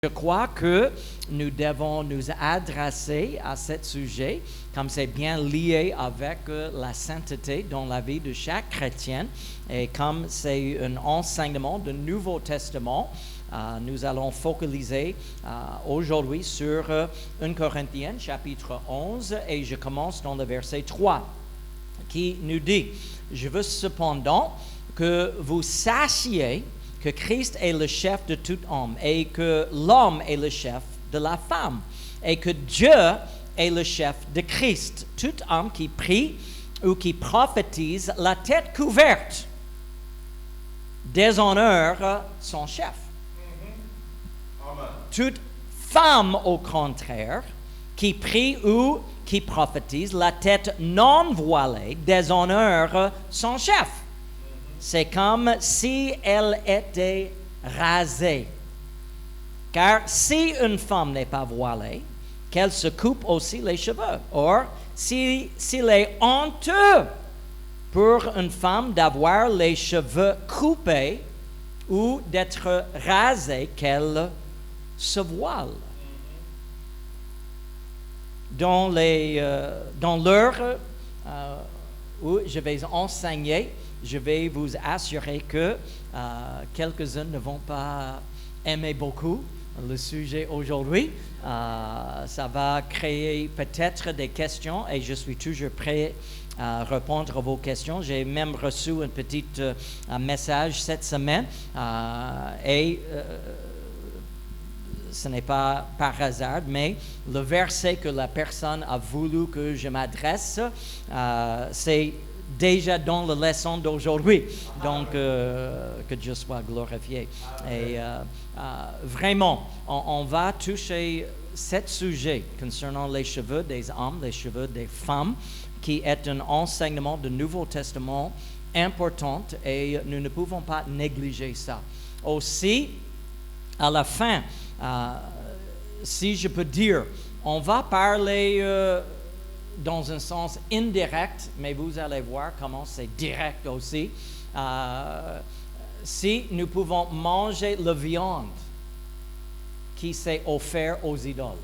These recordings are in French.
Je crois que nous devons nous adresser à ce sujet, comme c'est bien lié avec la sainteté dans la vie de chaque chrétien, et comme c'est un enseignement du Nouveau Testament, nous allons focaliser aujourd'hui sur 1 Corinthiens chapitre 11, et je commence dans le verset 3, qui nous dit « Je veux cependant que vous sachiez que Christ est le chef de tout homme et que l'homme est le chef de la femme et que Dieu est le chef de Christ. Tout homme qui prie ou qui prophétise la tête couverte déshonore son chef. Amen. Toute femme, au contraire, qui prie ou qui prophétise la tête non voilée déshonore son chef. C'est comme si elle était rasée. Car si une femme n'est pas voilée, qu'elle se coupe aussi les cheveux. Or, s'il est honteux pour une femme d'avoir les cheveux coupés ou d'être rasée, qu'elle se voile. Dans l'heure où je vais enseigner, je vais vous assurer que quelques-uns ne vont pas aimer beaucoup le sujet aujourd'hui. Ça va créer peut-être des questions et je suis toujours prêt à répondre à vos questions. J'ai même reçu un petit message cette semaine et ce n'est pas par hasard, mais le verset que la personne a voulu que je m'adresse, c'est déjà dans la leçon d'aujourd'hui. Donc, que Dieu soit glorifié. Et vraiment, on va toucher ce sujet concernant les cheveux des hommes, les cheveux des femmes, qui est un enseignement du Nouveau Testament important et nous ne pouvons pas négliger ça. Aussi, à la fin, si je peux dire, on va parler dans un sens indirect, mais vous allez voir comment c'est direct aussi. Si nous pouvons manger la viande qui s'est offerte aux idoles.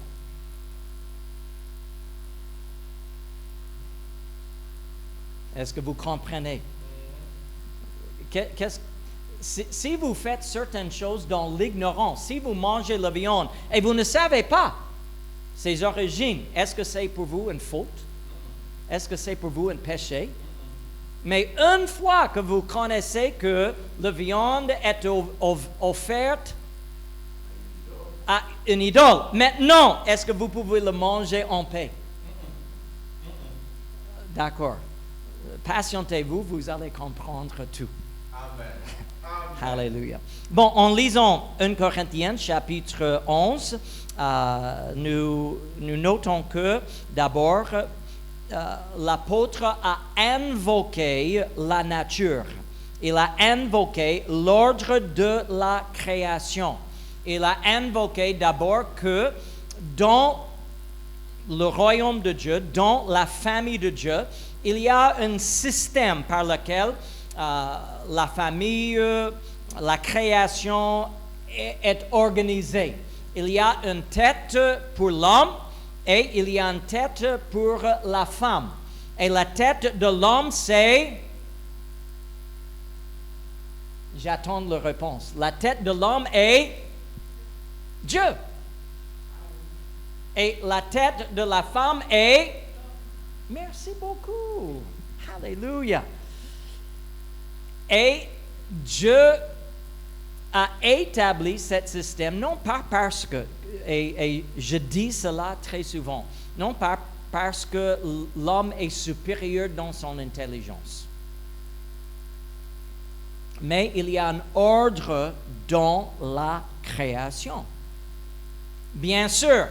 Est-ce que vous comprenez? Si vous faites certaines choses dans l'ignorance, si vous mangez la viande et vous ne savez pas ses origines, est-ce que c'est pour vous une faute? Est-ce que c'est pour vous un péché? Mais une fois que vous connaissez que la viande est offerte à une idole, maintenant, est-ce que vous pouvez le manger en paix? D'accord. Patientez-vous, vous allez comprendre tout. Amen. Alléluia. Bon, en lisant 1 Corinthiens chapitre 11, nous notons que d'abord, l'apôtre a invoqué la nature. Il a invoqué l'ordre de la création. Il a invoqué d'abord que dans le royaume de Dieu, dans la famille de Dieu, il y a un système par lequel la famille, la création est organisée. Il y a une tête pour l'homme et il y a une tête pour la femme. Et la tête de l'homme, c'est... J'attends la réponse. La tête de l'homme est Dieu. Et la tête de la femme est... Merci beaucoup. Alléluia. Et Dieu a établi ce système, non pas parce que, et je dis cela très souvent, non pas parce que l'homme est supérieur dans son intelligence, mais il y a un ordre dans la création. Bien sûr,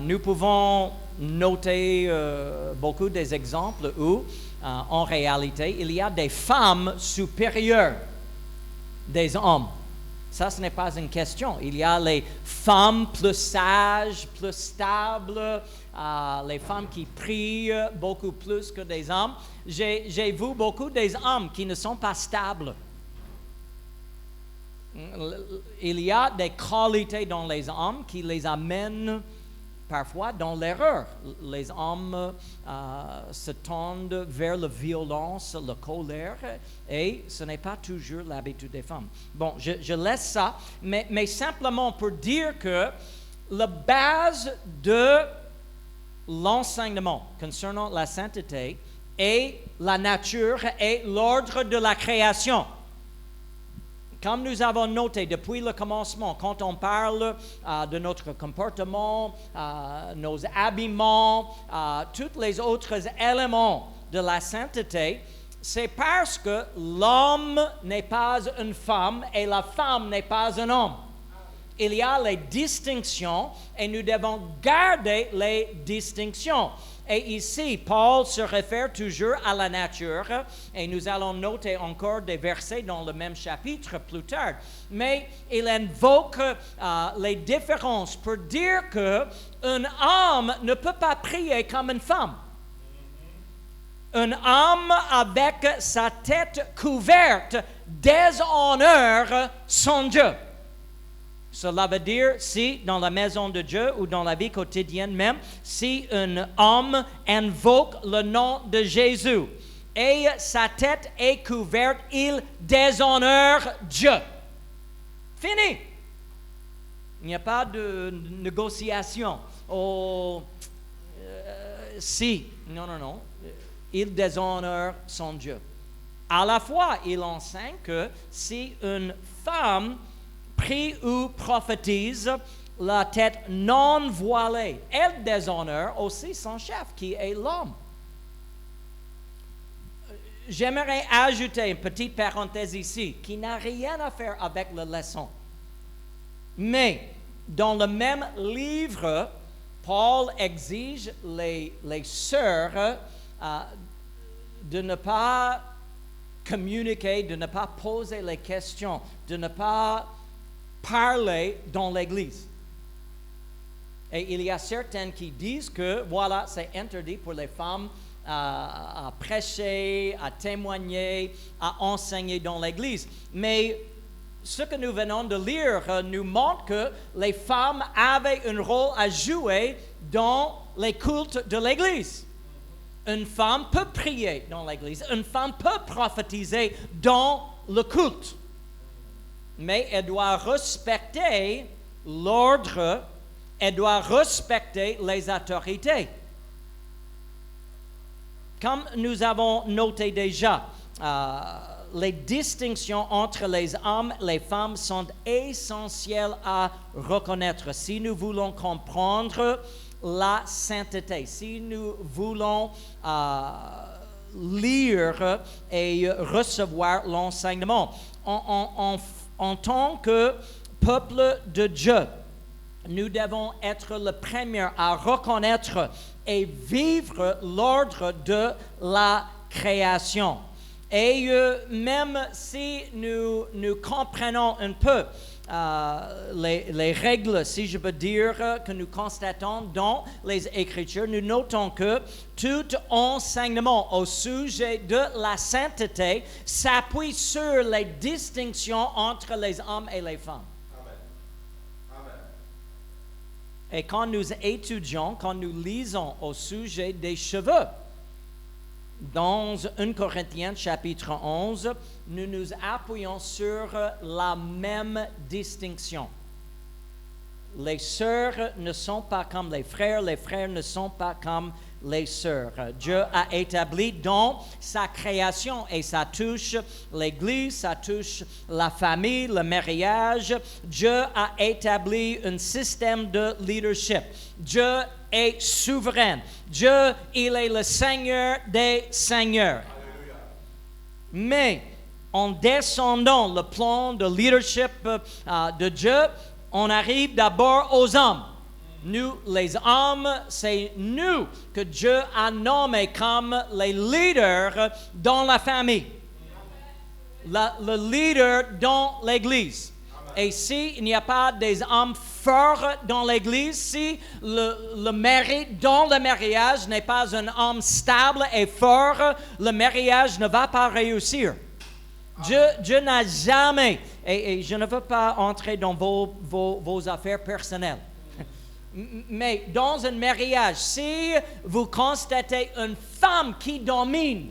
nous pouvons noter beaucoup des exemples où, en réalité, il y a des femmes supérieures des hommes. Ça, ce n'est pas une question. Il y a les femmes plus sages, plus stables, les femmes qui prient beaucoup plus que des hommes. J'ai vu beaucoup des hommes qui ne sont pas stables. Il y a des qualités dans les hommes qui les amènent parfois dans l'erreur. Les hommes se tendent vers la violence, la colère, et ce n'est pas toujours l'habitude des femmes. Bon, je laisse ça, mais simplement pour dire que la base de l'enseignement concernant la sainteté est la nature et l'ordre de la création. Comme nous avons noté depuis le commencement, quand on parle de notre comportement, nos habillements, tous les autres éléments de la sainteté, c'est parce que l'homme n'est pas une femme et la femme n'est pas un homme. Il y a les distinctions et nous devons garder les distinctions. Et ici, Paul se réfère toujours à la nature et nous allons noter encore des versets dans le même chapitre plus tard. Mais il invoque les différences pour dire qu'un homme ne peut pas prier comme une femme. Un homme avec sa tête couverte déshonore son Dieu. Cela veut dire, si dans la maison de Dieu ou dans la vie quotidienne même, si un homme invoque le nom de Jésus et sa tête est couverte, il déshonore Dieu. Fini. Il n'y a pas de négociation. Oh, si. Non. Il déshonore son Dieu. À la fois, il enseigne que si une femme prie ou prophétise la tête non voilée, elle déshonore aussi son chef qui est l'homme. J'aimerais ajouter une petite parenthèse ici qui n'a rien à faire avec la leçon. Mais dans le même livre, Paul exige les sœurs de ne pas communiquer, de ne pas poser les questions, de ne pas parler dans l'Église. Et il y a certaines qui disent que, voilà, c'est interdit pour les femmes à prêcher, à témoigner, à enseigner dans l'Église. Mais ce que nous venons de lire nous montre que les femmes avaient un rôle à jouer dans les cultes de l'Église. Une femme peut prier dans l'Église, une femme peut prophétiser dans le culte. Mais elle doit respecter l'ordre, elle doit respecter les autorités. Comme nous avons noté déjà, les distinctions entre les hommes et les femmes sont essentielles à reconnaître. Si nous voulons comprendre la sainteté, si nous voulons lire et recevoir l'enseignement, en tant que peuple de Dieu, nous devons être le premier à reconnaître et vivre l'ordre de la création. Et même si nous comprenons un peu les règles, si je peux dire, que nous constatons dans les Écritures, nous notons que tout enseignement au sujet de la sainteté s'appuie sur les distinctions entre les hommes et les femmes. Amen. Et quand nous étudions, quand nous lisons au sujet des cheveux, dans 1 Corinthiens chapitre 11, nous nous appuyons sur la même distinction. Les sœurs ne sont pas comme les frères ne sont pas comme les sœurs. Dieu a établi dans sa création, et ça touche l'Église, ça touche la famille, le mariage. Dieu a établi un système de leadership. Dieu est souverain. Dieu, il est le Seigneur des Seigneurs. Alléluia. Mais en descendant le plan de leadership de Dieu, on arrive d'abord aux hommes. Nous, les hommes, c'est nous que Dieu a nommés comme les leaders dans la famille. Le leader dans l'Église. Et s'il n'y a pas des hommes forts dans l'Église, si le mari dans le mariage n'est pas un homme stable et fort, le mariage ne va pas réussir. Dieu n'a jamais, et je ne veux pas entrer dans vos affaires personnelles, mais dans un mariage, si vous constatez une femme qui domine,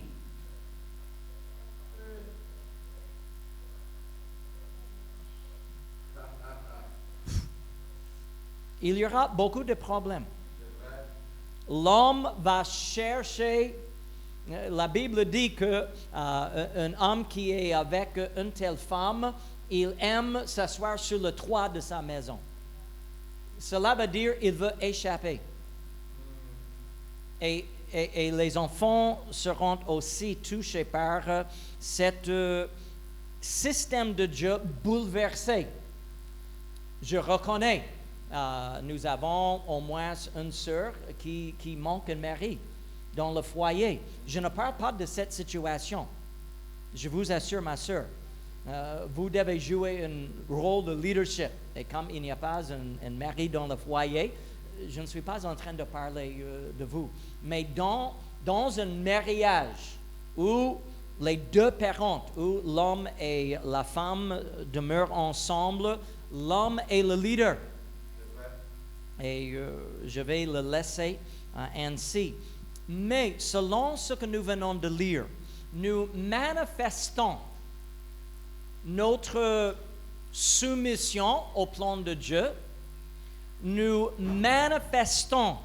il y aura beaucoup de problèmes. L'homme va chercher, la Bible dit que un homme qui est avec une telle femme, il aime s'asseoir sur le toit de sa maison. Cela veut dire qu'il veut échapper. Et les enfants seront aussi touchés par ce système de Dieu bouleversé. Je reconnais. Nous avons au moins une sœur qui manque un mari dans le foyer. Je ne parle pas de cette situation. Je vous assure, ma sœur, vous devez jouer un rôle de leadership. Et comme il n'y a pas un mari dans le foyer, je ne suis pas en train de parler de vous. Mais dans un mariage où les deux parents, où l'homme et la femme demeurent ensemble, l'homme est le leader. Et je vais le laisser ainsi. Mais selon ce que nous venons de lire, nous manifestons notre soumission au plan de Dieu. Nous manifestons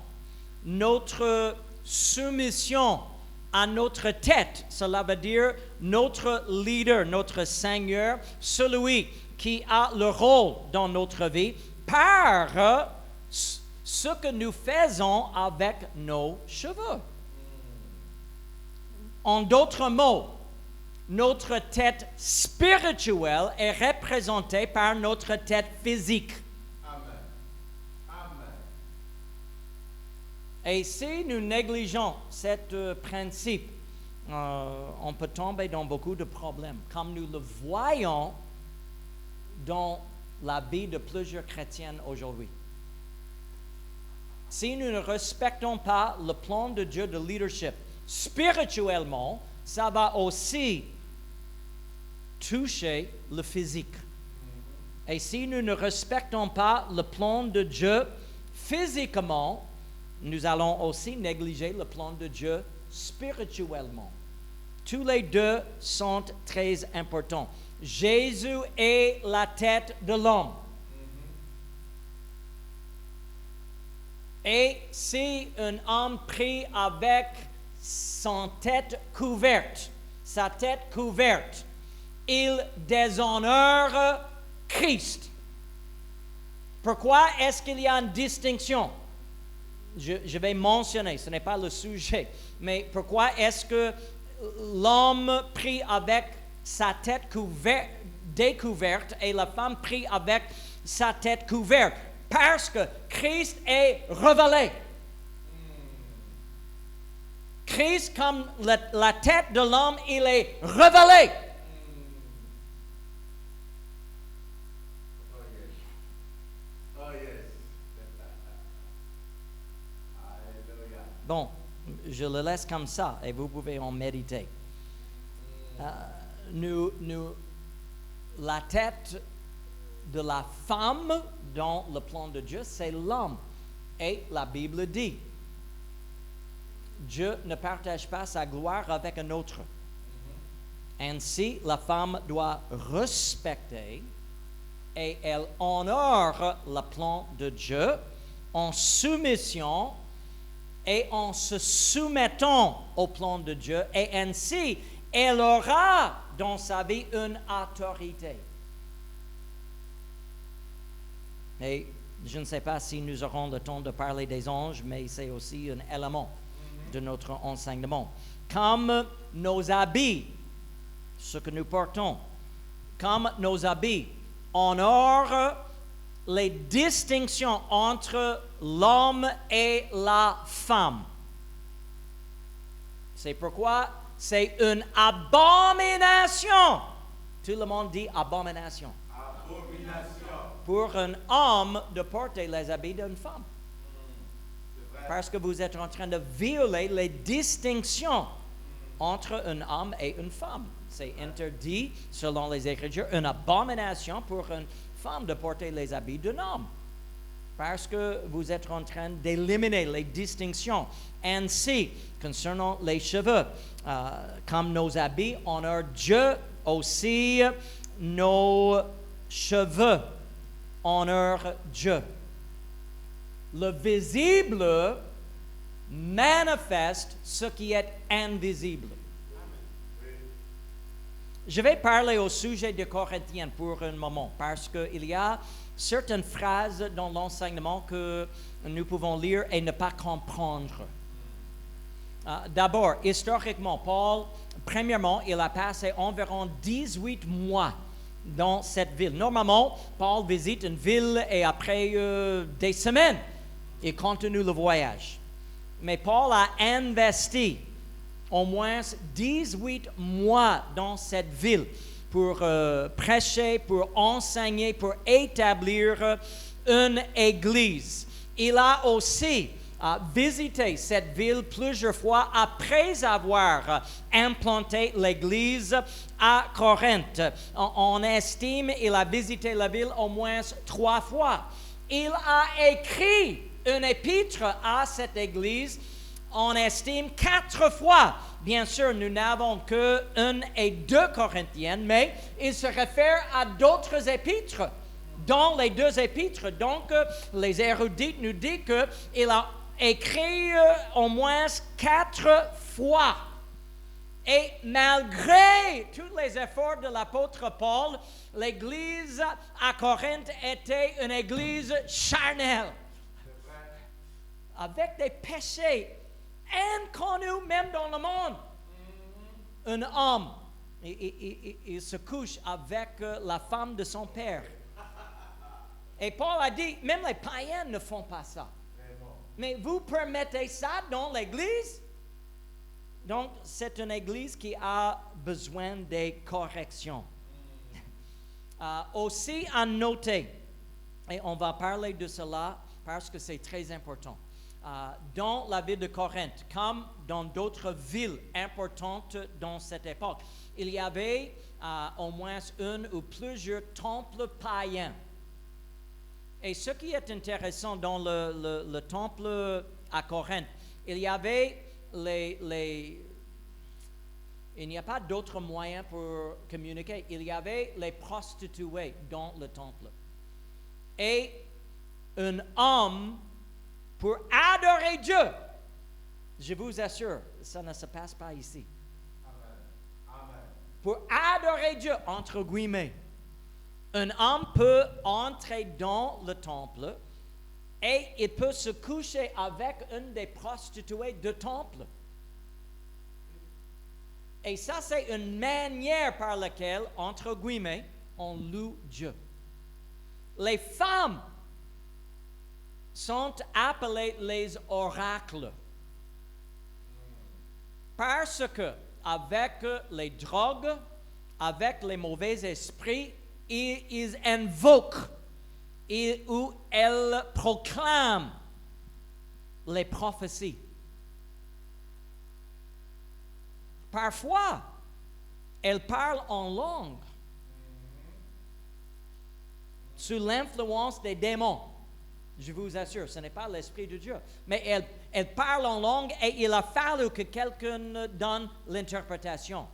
notre soumission à notre tête. Cela veut dire notre leader, notre Seigneur, celui qui a le rôle dans notre vie par ce que nous faisons avec nos cheveux. En d'autres mots, notre tête spirituelle est représentée par notre tête physique. Amen. Amen. Et si nous négligeons ce principe, on peut tomber dans beaucoup de problèmes, comme nous le voyons dans la vie de plusieurs chrétiens aujourd'hui. Si nous ne respectons pas le plan de Dieu de leadership spirituellement, ça va aussi toucher le physique. Et si nous ne respectons pas le plan de Dieu physiquement, nous allons aussi négliger le plan de Dieu spirituellement. Tous les deux sont très importants. Jésus est la tête de l'homme. Et si un homme prie avec sa tête couverte, il déshonore Christ. Pourquoi est-ce qu'il y a une distinction? Je vais mentionner, ce n'est pas le sujet, mais pourquoi est-ce que l'homme prie avec sa tête découverte et la femme prie avec sa tête couverte? Parce que Christ est révélé. Christ, comme la tête de l'homme, il est révélé. Oh yes. Alléluia. Bon, je le laisse comme ça et vous pouvez en méditer. La tête de la femme dans le plan de Dieu, c'est l'homme. Et la Bible dit, Dieu ne partage pas sa gloire avec un autre. Ainsi, la femme doit respecter et elle honore le plan de Dieu en soumission et en se soumettant au plan de Dieu. Et ainsi, elle aura dans sa vie une autorité. Et je ne sais pas si nous aurons le temps de parler des anges, mais c'est aussi un élément de notre enseignement. Comme nos habits, ce que nous portons, comme nos habits honorent les distinctions entre l'homme et la femme. C'est pourquoi c'est une abomination. Tout le monde dit abomination. Abomination. Pour un homme de porter les habits d'une femme. C'est vrai. Parce que vous êtes en train de violer les distinctions entre un homme et une femme. C'est interdit, selon les Écritures, une abomination pour une femme de porter les habits d'un homme. Parce que vous êtes en train d'éliminer les distinctions. Ainsi, concernant les cheveux, comme nos habits honorent Dieu, aussi nos cheveux honorent Dieu. Le visible manifeste ce qui est invisible. Je vais parler au sujet de Corinthiens pour un moment, parce qu'il y a certaines phrases dans l'enseignement que nous pouvons lire et ne pas comprendre. D'abord, historiquement, Paul, premièrement, il a passé environ 18 mois dans cette ville. Normalement, Paul visite une ville et après des semaines, il continue le voyage. Mais Paul a investi au moins 18 mois dans cette ville pour prêcher, pour enseigner, pour établir une église. Il a aussi visité cette ville plusieurs fois après avoir implanté l'église à Corinthe. On estime qu'il a visité la ville au moins 3 fois. Il a écrit une épître à cette église, on estime 4 fois. Bien sûr, nous n'avons que 1 et 2 Corinthiennes, mais il se réfère à d'autres épîtres dans les 2 épîtres. Donc, les érudits nous disent qu'il a écrit au moins 4 fois. Et malgré tous les efforts de l'apôtre Paul, l'église à Corinthe était une église charnelle, avec des péchés inconnus même dans le monde. Un homme, il se couche avec la femme de son père. Et Paul a dit, même les païens ne font pas ça. Mais vous permettez ça dans l'Église? Donc, c'est une Église qui a besoin des corrections. Aussi à noter, et on va parler de cela parce que c'est très important. Dans la ville de Corinthe, comme dans d'autres villes importantes dans cette époque, il y avait au moins un ou plusieurs temples païens. Et ce qui est intéressant dans le temple à Corinthe, il y avait il n'y a pas d'autre moyen pour communiquer. Il y avait les prostituées dans le temple. Et un homme, pour adorer Dieu, je vous assure, ça ne se passe pas ici. Amen. Pour adorer Dieu, entre guillemets, un homme peut entrer dans le temple et il peut se coucher avec une des prostituées du temple. Et ça, c'est une manière par laquelle, entre guillemets, on loue Dieu. Les femmes sont appelées les oracles. Parce que, avec les drogues, avec les mauvais esprits, ils invoquent ou elles proclament les prophéties. Parfois, elles parlent en langue sous l'influence des démons. Je vous assure, ce n'est pas l'Esprit de Dieu. Mais elles parlent en langue et il a fallu que quelqu'un donne l'interprétation.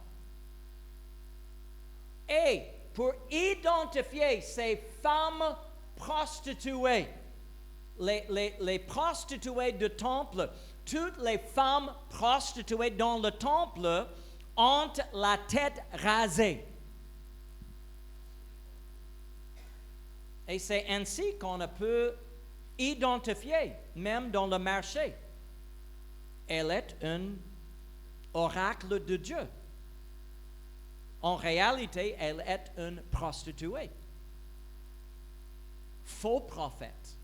Et pour identifier ces femmes prostituées, les prostituées du temple, toutes les femmes prostituées dans le temple ont la tête rasée. Et c'est ainsi qu'on peut identifier, même dans le marché. Elle est un oracle de Dieu. En réalité, elle est une prostituée. Faux prophète.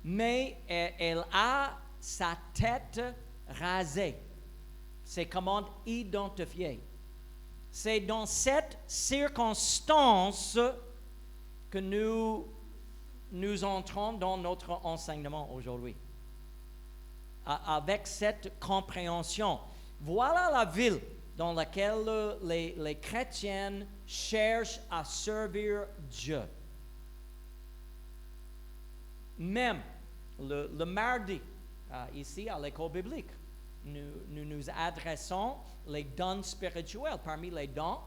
Mais elle a sa tête rasée. C'est comment identifier. C'est dans cette circonstance que nous entrons dans notre enseignement aujourd'hui. Avec cette compréhension, Voilà la ville dans laquelle les chrétiens cherchent à servir Dieu. Même le mardi, ici à l'école biblique, nous adressons les dons spirituels. Parmi les dons,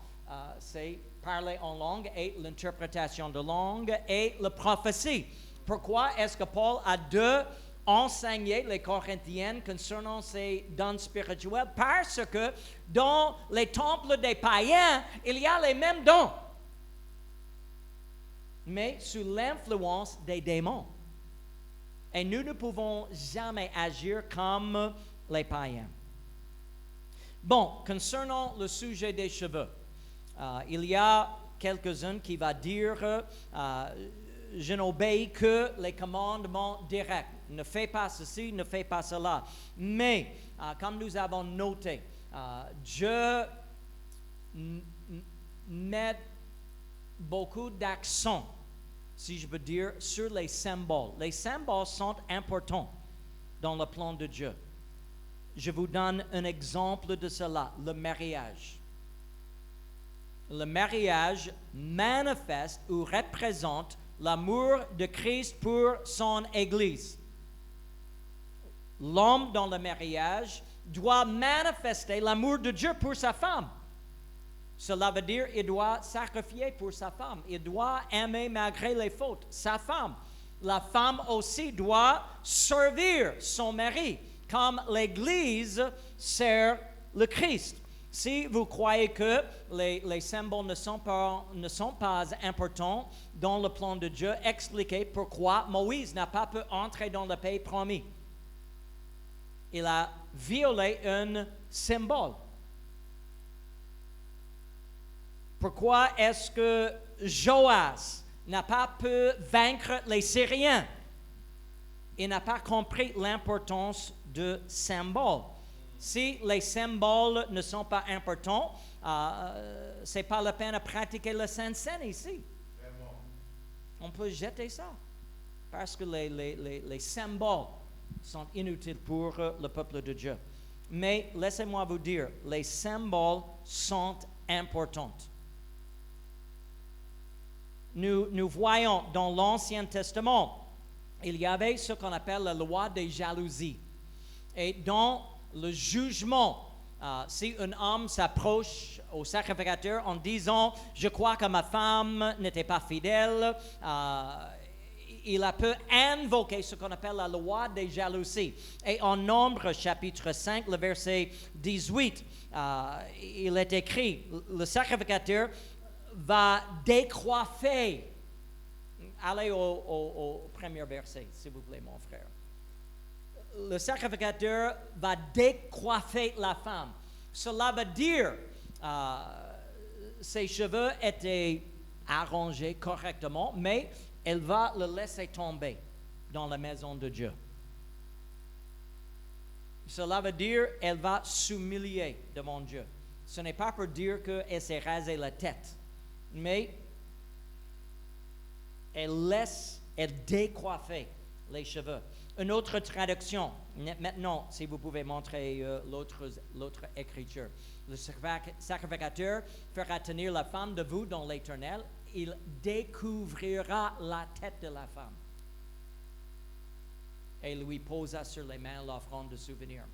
c'est parler en langue et l'interprétation de langue et la prophétie. Pourquoi est-ce que Paul a dû enseigner les Corinthiens concernant ces dons spirituels? Parce que dans les temples des païens, il y a les mêmes dons, mais sous l'influence des démons. Et nous ne pouvons jamais agir comme les païens. Bon, concernant le sujet des cheveux, il y a quelques-uns qui vont dire je n'obéis que les commandements directs. Ne fais pas ceci, ne fais pas cela. Mais, comme nous avons noté, Dieu met beaucoup d'accent, si je veux dire, sur les symboles. Les symboles sont importants dans le plan de Dieu. Je vous donne un exemple de cela, le mariage. Le mariage manifeste ou représente l'amour de Christ pour son Église. L'homme dans le mariage doit manifester l'amour de Dieu pour sa femme. Cela veut dire qu'il doit sacrifier pour sa femme. Il doit aimer malgré les fautes sa femme. La femme aussi doit servir son mari, comme l'Église sert le Christ. Si vous croyez que les symboles ne sont pas importants dans le plan de Dieu, expliquez pourquoi Moïse n'a pas pu entrer dans le pays promis. Il a violé un symbole. Pourquoi est-ce que Joas n'a pas pu vaincre les Syriens? Il n'a pas compris l'importance de symboles. Si les symboles ne sont pas importants, ce n'est pas la peine de pratiquer la Sainte Seine ici. Vraiment. On peut jeter ça parce que les symboles sont inutiles pour le peuple de Dieu. Mais laissez-moi vous dire, les symboles sont importants. Nous voyons dans l'Ancien Testament, il y avait ce qu'on appelle la loi des jalousies. Et dans le jugement, si un homme s'approche au sacrificateur en disant « Je crois que ma femme n'était pas fidèle », il a pu invoquer ce qu'on appelle la loi des jalousies. Et en Nombre, chapitre 5, le verset 18, il est écrit « Le sacrificateur va décoiffer ». Allez au premier verset, s'il vous plaît, mon frère. Le sacrificateur va décoiffer la femme. Cela veut dire ses cheveux étaient arrangés correctement, mais elle va le laisser tomber dans la maison de Dieu. Cela veut dire elle va s'humilier devant Dieu. Ce n'est pas pour dire qu'elle s'est rasé la tête, mais elle décoiffer les cheveux. Une autre traduction, maintenant, si vous pouvez montrer l'autre écriture. Le sacrificateur fera tenir la femme debout dans l'Éternel. Il découvrira la tête de la femme et lui posa sur les mains l'offrande de souvenir.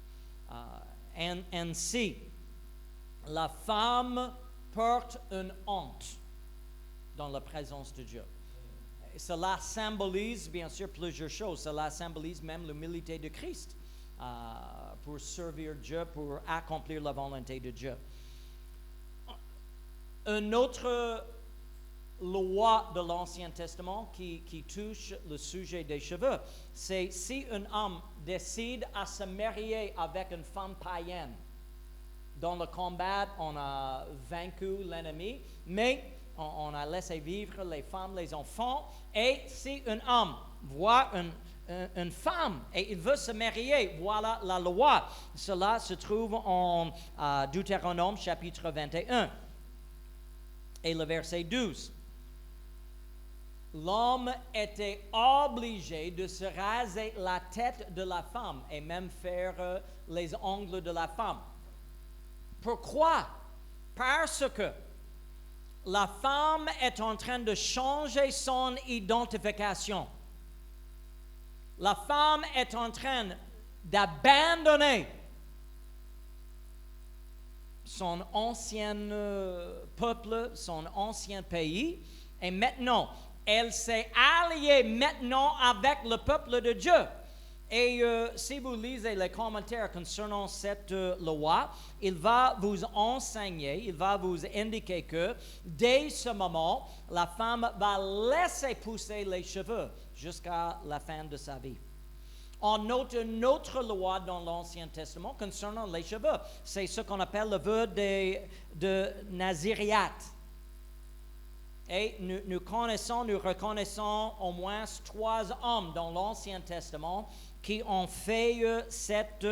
Ainsi, la femme porte une honte dans la présence de Dieu. Cela symbolise, bien sûr, plusieurs choses. Cela symbolise même l'humilité de Christ pour servir Dieu, pour accomplir la volonté de Dieu. Une autre loi de l'Ancien Testament qui touche le sujet des cheveux, c'est si un homme décide à se marier avec une femme païenne. Dans le combat, on a vaincu l'ennemi, mais on a laissé vivre les femmes, les enfants. Et si un homme voit une femme et il veut se marier, voilà la loi. Cela se trouve en Deutéronome chapitre 21 et le verset 12. L'homme était obligé de se raser la tête de la femme et même faire les ongles de la femme. Pourquoi? Parce que la femme est en train de changer son identification. La femme est en train d'abandonner son ancien peuple, son ancien pays, et maintenant, elle s'est alliée maintenant avec le peuple de Dieu. Et si vous lisez les commentaires concernant cette loi, il va vous enseigner, il va vous indiquer que dès ce moment, la femme va laisser pousser les cheveux jusqu'à la fin de sa vie. On note une autre loi dans l'Ancien Testament concernant les cheveux. C'est ce qu'on appelle le vœu de Naziriat. Et nous reconnaissons au moins 3 hommes dans l'Ancien Testament qui ont fait cette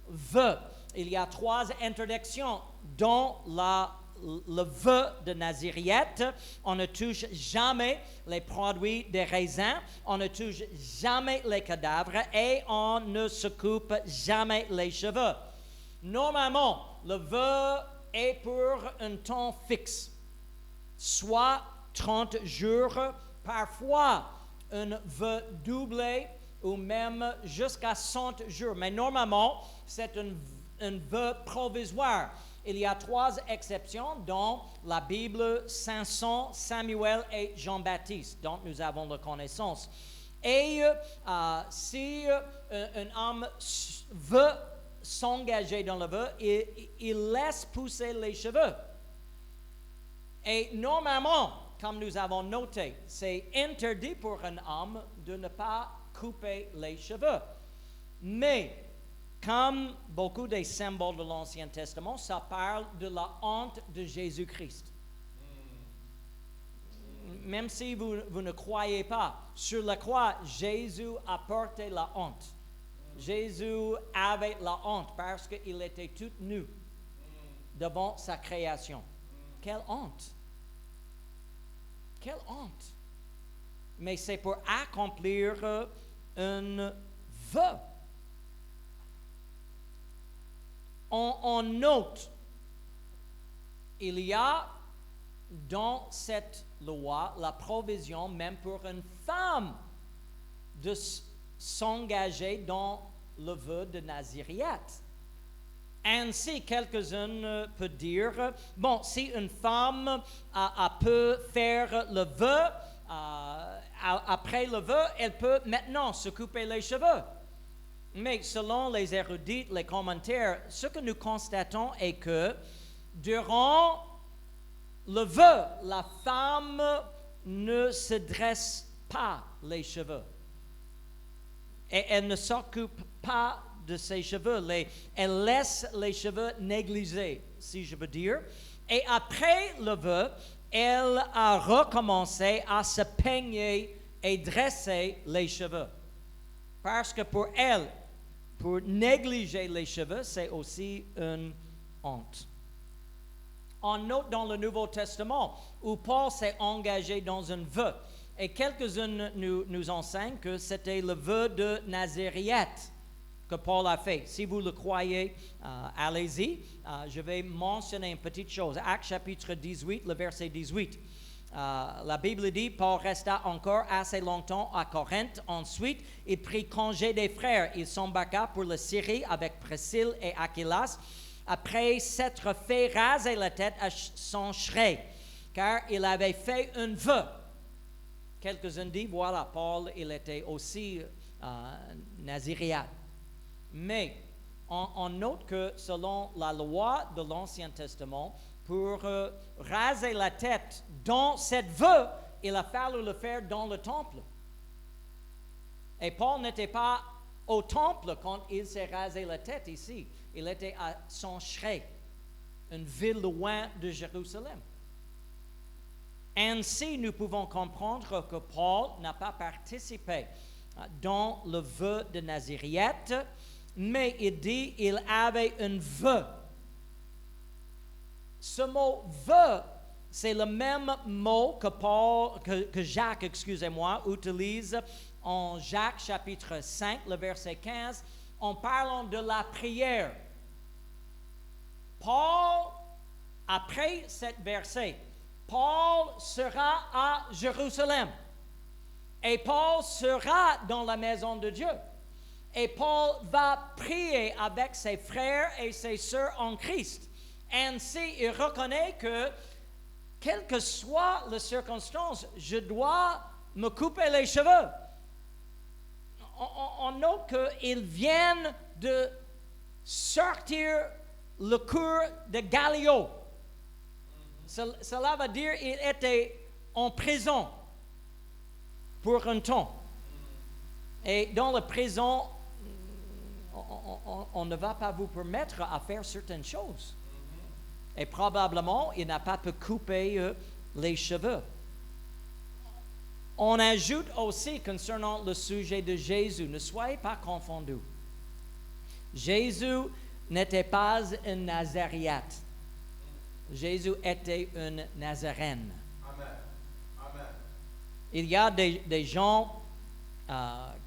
vœu. Il y a 3 interdictions dans le vœu de Naziriette. On ne touche jamais les produits des raisins, on ne touche jamais les cadavres et on ne se coupe jamais les cheveux. Normalement, le vœu est pour un temps fixe, soit 30 jours, parfois un vœu doublé ou même jusqu'à 100 jours. Mais normalement, c'est un vœu provisoire. Il y a 3 exceptions dans la Bible, Samson, Samuel et Jean-Baptiste, dont nous avons la connaissance. Et si un homme veut s'engager dans le vœu, il laisse pousser les cheveux. Et normalement, comme nous avons noté, c'est interdit pour un homme de ne pas couper les cheveux. Mais comme beaucoup des symboles de l'Ancien Testament, ça parle de la honte de Jésus-Christ. Même si vous ne croyez pas, sur la croix, Jésus a porté la honte. Jésus avait la honte parce qu'il était tout nu devant sa création. Quelle honte! Quelle honte! Mais c'est pour accomplir un vœu. On note, il y a dans cette loi la provision même pour une femme de s'engager dans le vœu de Naziriat. Ainsi, quelques-uns peuvent dire, bon, si une femme peut faire le vœu, après le vœu, elle peut maintenant se couper les cheveux. Mais selon les érudits, les commentaires, ce que nous constatons est que durant le vœu, la femme ne se dresse pas les cheveux. Et elle ne s'occupe pas de ses cheveux. Elle laisse les cheveux négligés, si je veux dire. Et après le vœu, elle a recommencé à se peigner et dresser les cheveux. Parce que pour elle, pour négliger les cheveux, c'est aussi une honte. On note dans le Nouveau Testament où Paul s'est engagé dans un vœu. Et quelques-uns nous enseignent que c'était le vœu de Naziriat que Paul a fait. Si vous le croyez, allez-y. Je vais mentionner une petite chose. Actes chapitre 18, le verset 18. La Bible dit, Paul resta encore assez longtemps à Corinthe. Ensuite, il prit congé des frères. Il s'embarqua pour la Syrie avec Priscille et Aquilas, après s'être fait raser la tête à son cheveu, car il avait fait un vœu. Quelques-uns disent, voilà, Paul, il était aussi naziriat. Mais on note que selon la loi de l'Ancien Testament, pour raser la tête dans cette vœu, il a fallu le faire dans le temple. Et Paul n'était pas au temple quand il s'est rasé la tête ici. Il était à Sanchré, une ville loin de Jérusalem. Ainsi, nous pouvons comprendre que Paul n'a pas participé dans le vœu de Naziriat, mais il dit qu'il avait un vœu. Ce mot « vœu », c'est le même mot que Jacques, utilise en Jacques chapitre 5, le verset 15, en parlant de la prière. Paul, après cet verset, Paul sera à Jérusalem. Et Paul sera dans la maison de Dieu. Et Paul va prier avec ses frères et ses sœurs en Christ. Ainsi, il reconnaît que, quelle que soit la circonstance, je dois me couper les cheveux. On note qu'ils viennent de sortir le cours de Gallio. Cela veut dire qu'il était en prison pour un temps. Et dans la prison, on ne va pas vous permettre à faire certaines choses. Et probablement, il n'a pas pu couper les cheveux. On ajoute aussi concernant le sujet de Jésus, ne soyez pas confondus. Jésus n'était pas un Nazaréite. Jésus était une Nazaréenne. Amen. Amen. Il y a des gens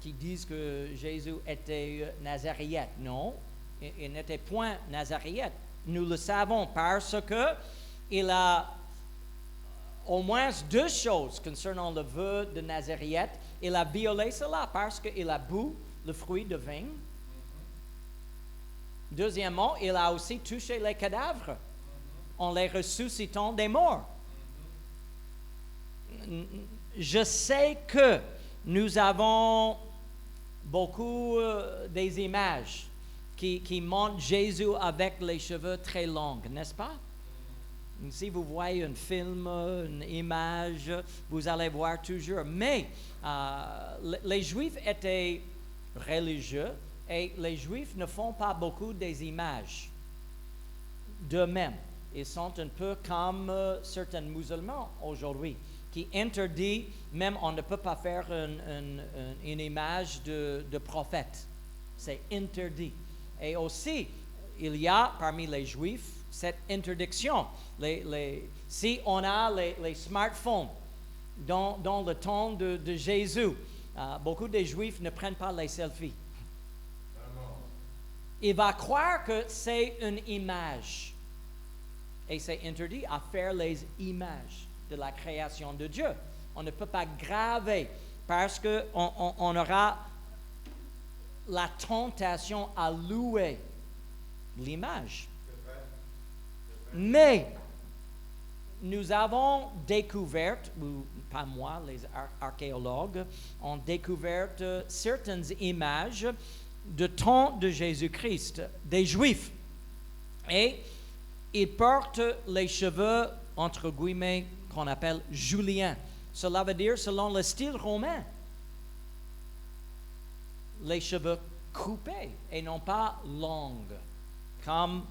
qui disent que Jésus était Nazaréite. Non, il n'était point Nazaréite. Nous le savons parce que il a au moins deux choses concernant le vœu de Nazaréite. Il a violé cela parce qu'il a bu le fruit de vin. Deuxièmement, il a aussi touché les cadavres en les ressuscitant des morts. Je sais que nous avons beaucoup des images qui montrent Jésus avec les cheveux très longs, n'est-ce pas? Si vous voyez un film, une image, vous allez voir toujours. Mais les Juifs étaient religieux et les Juifs ne font pas beaucoup des images d'eux-mêmes. Ils sont un peu comme certains musulmans aujourd'hui qui interdit, même on ne peut pas faire une image de prophète. C'est interdit. Et aussi, il y a parmi les Juifs cette interdiction. Si on a les smartphones dans le temps de Jésus, beaucoup de Juifs ne prennent pas les selfies. Il va croire que c'est une image. Et c'est interdit à faire les images de la création de Dieu. On ne peut pas graver parce qu'on aura la tentation à louer l'image. Mais nous avons découvert, ou pas moi, les archéologues, ont découvert certaines images du temps de Jésus-Christ, des Juifs. Et ils portent les cheveux, entre guillemets, qu'on appelle juliens. Cela veut dire selon le style romain. Les cheveux coupés et non pas longs, comme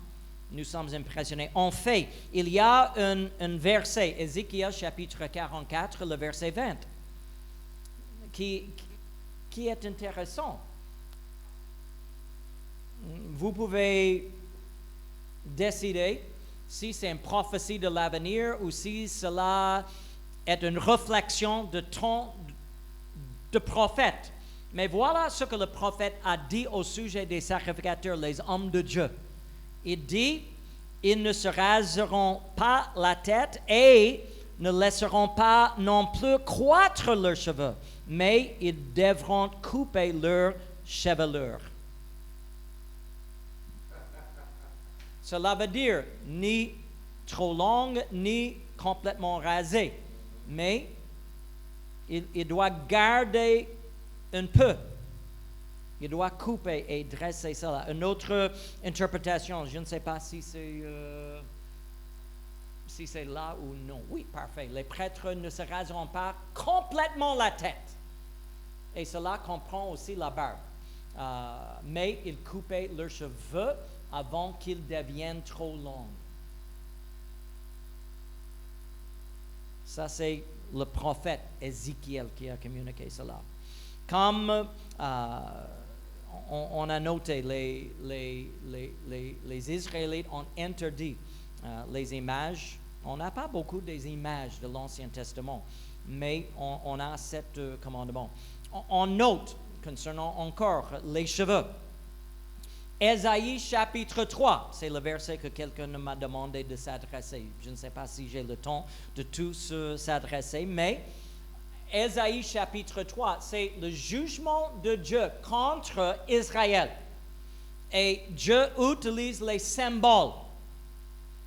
nous sommes impressionnés. En fait, il y a un verset, Ézéchiel chapitre 44, le verset 20, qui est intéressant. Vous pouvez décider si c'est une prophétie de l'avenir ou si cela est une réflexion de ton de prophète. Mais voilà ce que le prophète a dit au sujet des sacrificateurs, les hommes de Dieu. Il dit, ils ne se raseront pas la tête et ne laisseront pas non plus croître leurs cheveux, mais ils devront couper leur chevelure. Cela veut dire ni trop longue, ni complètement rasée, mais il doit garder un peu. Il doit couper et dresser cela. Une autre interprétation, je ne sais pas si c'est là ou non. Oui, parfait. Les prêtres ne se raseront pas complètement la tête. Et cela comprend aussi la barbe. Mais ils coupaient leurs cheveux avant qu'ils deviennent trop longs. Ça, c'est le prophète Ézéchiel qui a communiqué cela. Comme on a noté, les Israélites ont interdit les images. On n'a pas beaucoup des images de l'Ancien Testament, mais on a cet commandement. On note, concernant encore les cheveux, Ésaïe chapitre 3, c'est le verset que quelqu'un m'a demandé de s'adresser. Je ne sais pas si j'ai le temps de tous s'adresser, mais Ésaïe chapitre 3, c'est le jugement de Dieu contre Israël. Et Dieu utilise les symboles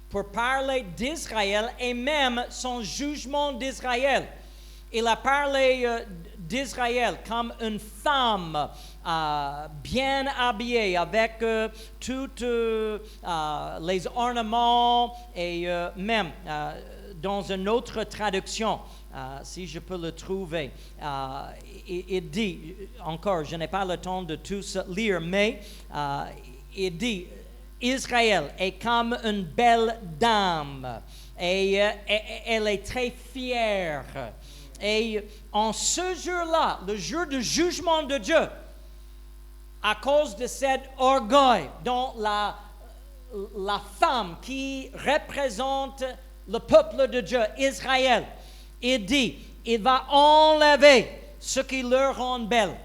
pour parler d'Israël et même son jugement d'Israël. Il a parlé d'Israël comme une femme bien habillée avec tous les ornements et même dans une autre traduction, si je peux le trouver, il dit, encore, je n'ai pas le temps de tous lire, mais il dit, Israël est comme une belle dame et elle est très fière. Et en ce jour-là, le jour du jugement de Dieu, à cause de cet orgueil dont la femme qui représente le peuple de Dieu, Israël, il dit, il va enlever ce qui leur rend belle.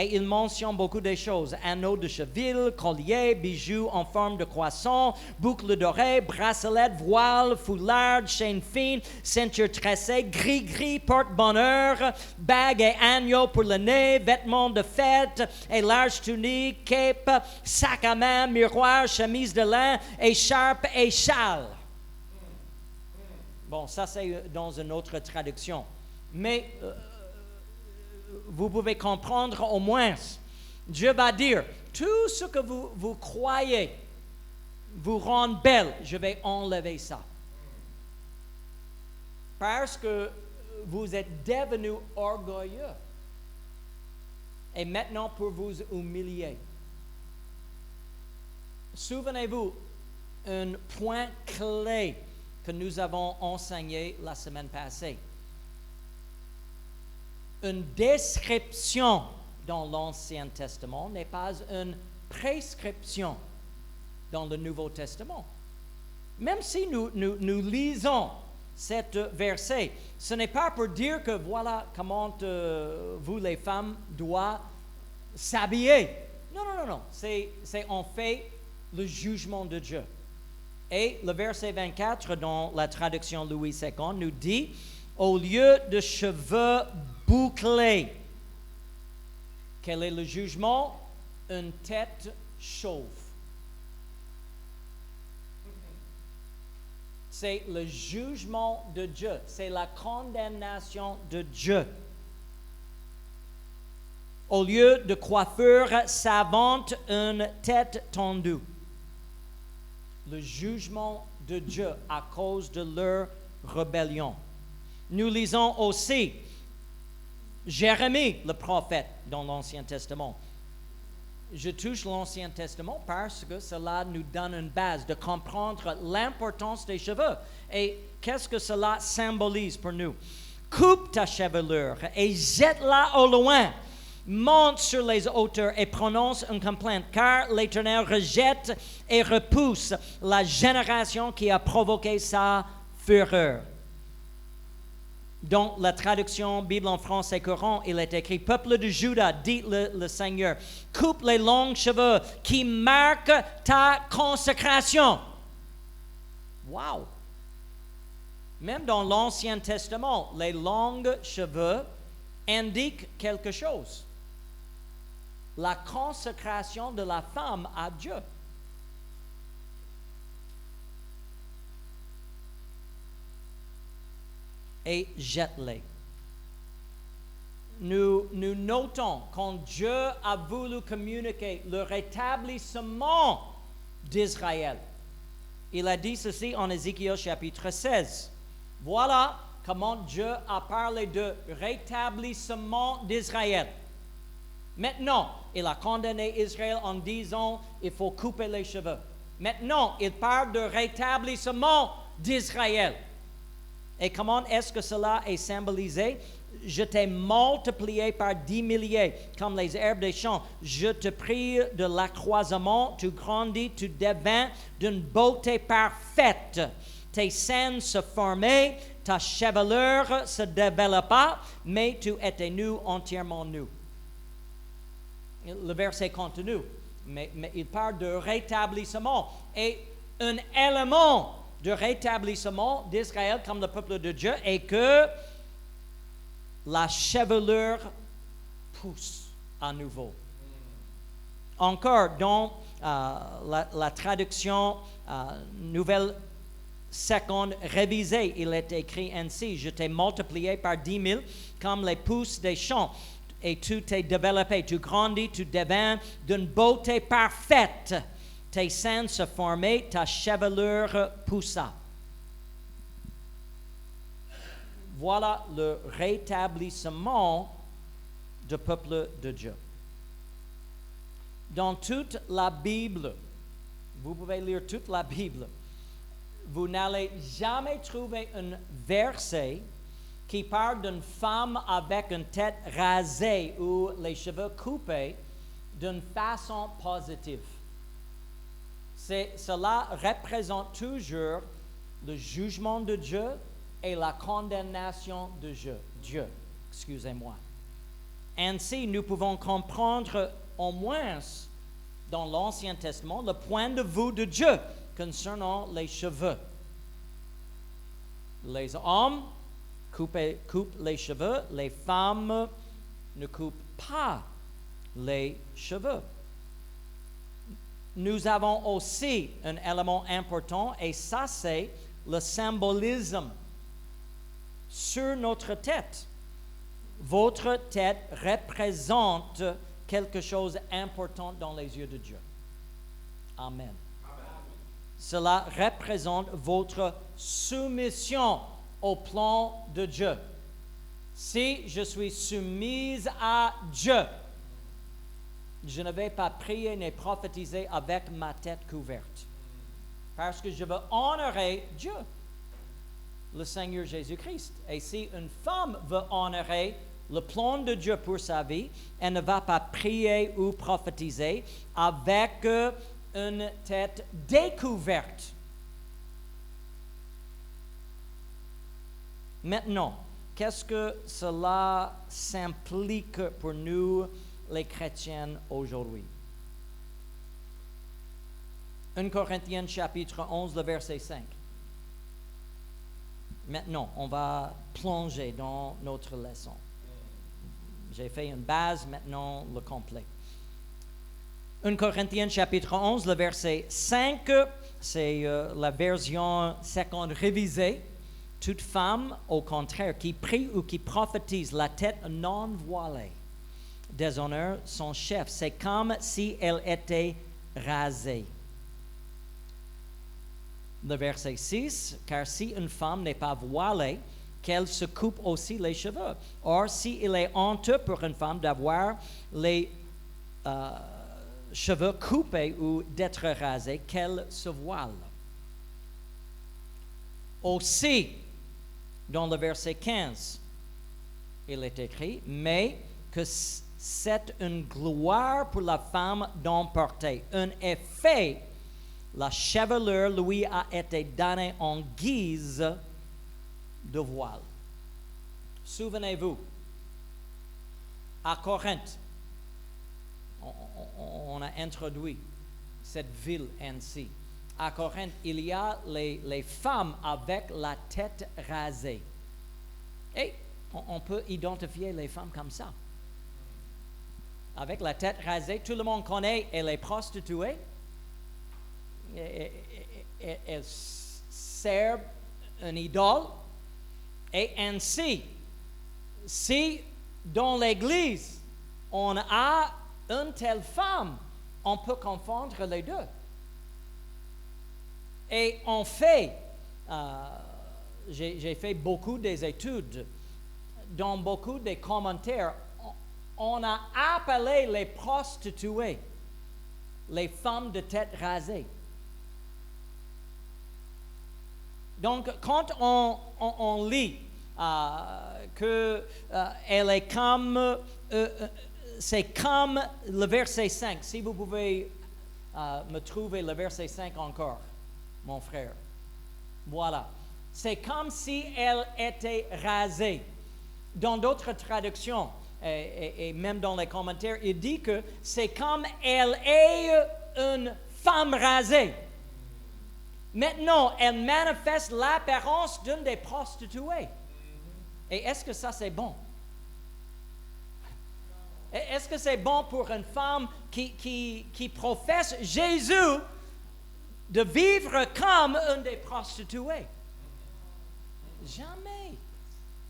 Et il mentionne beaucoup de choses. Anneaux de cheville, colliers, bijoux en forme de croissant, boucles d'oreilles, bracelets, voiles, foulards, chaînes fines, ceinture tressée, gris-gris, porte-bonheur, bagues et agneaux pour le nez, vêtements de fête et larges tuniques, cape, sac à main, miroir, chemise de lin, écharpe et châle. Bon, ça c'est dans une autre traduction. Mais vous pouvez comprendre au moins, Dieu va dire, tout ce que vous croyez vous rend belle, je vais enlever ça. Parce que vous êtes devenus orgueilleux. Et maintenant pour vous humilier. Souvenez-vous, un point clé que nous avons enseigné la semaine passée. Une description dans l'Ancien Testament n'est pas une prescription dans le Nouveau Testament. Même si nous lisons cet verset, ce n'est pas pour dire que voilà comment vous les femmes doivent s'habiller. Non. C'est en fait le jugement de Dieu. Et le verset 24 dans la traduction Louis II nous dit, au lieu de cheveux bouclés, quel est le jugement? Une tête chauve. C'est le jugement de Dieu, c'est la condamnation de Dieu. Au lieu de coiffure savante, une tête tendue. Le jugement de Dieu à cause de leur rébellion. Nous lisons aussi Jérémie, le prophète, dans l'Ancien Testament. Je touche l'Ancien Testament parce que cela nous donne une base de comprendre l'importance des cheveux. Et qu'est-ce que cela symbolise pour nous? Coupe ta chevelure et jette-la au loin. Monte sur les hauteurs et prononce une complainte, car l'Éternel rejette et repousse la génération qui a provoqué sa fureur. Dans la traduction Bible en français courant, il est écrit, peuple de Juda, dit le Seigneur, coupe les longs cheveux qui marquent ta consécration. Wow! Même dans l'Ancien Testament, les longs cheveux indiquent quelque chose. La consécration de la femme à Dieu. Et jette-les. Nous notons quand Dieu a voulu communiquer le rétablissement d'Israël. Il a dit ceci en Ézéchiel chapitre 16. Voilà comment Dieu a parlé de rétablissement d'Israël. Maintenant, il a condamné Israël en disant il faut couper les cheveux. Maintenant, il parle de rétablissement d'Israël. Et comment est-ce que cela est symbolisé? Je t'ai multiplié par 10 milliers, comme les herbes des champs. Je te prie de l'accroissement, tu grandis, tu devins d'une beauté parfaite. Tes seins se formaient, ta chevelure se développa, mais tu étais nu, entièrement nu. Le verset continue. mais il parle de rétablissement. Et un élément de rétablissement d'Israël comme le peuple de Dieu est que la chevelure pousse à nouveau. Encore, dans la traduction nouvelle seconde révisée, il est écrit ainsi: je t'ai multiplié par 10 000 comme les pousses des champs, et tu t'es développé, tu grandis, tu deviens d'une beauté parfaite. Tes seins se formaient, ta chevelure poussa. Voilà le rétablissement du peuple de Dieu. Dans toute la Bible, vous pouvez lire toute la Bible, vous n'allez jamais trouver un verset qui parle d'une femme avec une tête rasée ou les cheveux coupés d'une façon positive. Cela représente toujours le jugement de Dieu et la condamnation de Dieu. Excusez-moi. Ainsi, nous pouvons comprendre au moins dans l'Ancien Testament le point de vue de Dieu concernant les cheveux. Les hommes coupent les cheveux, les femmes ne coupent pas les cheveux. Nous avons aussi un élément important, et ça c'est le symbolisme sur notre tête. Votre tête représente quelque chose d'important dans les yeux de Dieu. Amen. Cela représente votre soumission au plan de Dieu. Si je suis soumise à Dieu, je ne vais pas prier ni prophétiser avec ma tête couverte. Parce que je veux honorer Dieu, le Seigneur Jésus-Christ. Et si une femme veut honorer le plan de Dieu pour sa vie, elle ne va pas prier ou prophétiser avec une tête découverte. Maintenant, qu'est-ce que cela s'implique pour nous, les chrétiens, aujourd'hui? 1 Corinthiens chapitre 11, le verset 5. Maintenant, on va plonger dans notre leçon. J'ai fait une base, maintenant le complet. 1 Corinthiens chapitre 11, le verset 5, c'est la version seconde révisée. Toute femme, au contraire, qui prie ou qui prophétise la tête non voilée, déshonore son chef. C'est comme si elle était rasée. Le verset 6, car si une femme n'est pas voilée, qu'elle se coupe aussi les cheveux. Or, s'il est honteux pour une femme d'avoir les cheveux coupés ou d'être rasée, qu'elle se voile. Aussi, dans le verset 15, il est écrit, mais que c'est une gloire pour la femme d'emporter. Un effet, la chevelure lui a été donnée en guise de voile. Souvenez-vous, à Corinthe, on a introduit cette ville ainsi. À Corinthe, il y a les femmes avec la tête rasée. Et on peut identifier les femmes comme ça. Avec la tête rasée, tout le monde connaît, elle est prostituée. Elle sert une idole. Et ainsi, si dans l'Église, on a une telle femme, on peut confondre les deux. Et en fait, j'ai fait beaucoup des études. Dans beaucoup des commentaires, on a appelé les prostituées les femmes de tête rasée. Donc, quand on lit que elle est comme, c'est comme le verset 5. Si vous pouvez me trouver le verset 5 encore, mon frère. Voilà. C'est comme si elle était rasée. Dans d'autres traductions, et même dans les commentaires, il dit que c'est comme elle est une femme rasée. Maintenant, elle manifeste l'apparence d'une des prostituées. Et est-ce que ça, c'est bon? Est-ce que c'est bon pour une femme qui professe Jésus de vivre comme une des prostituées? Jamais.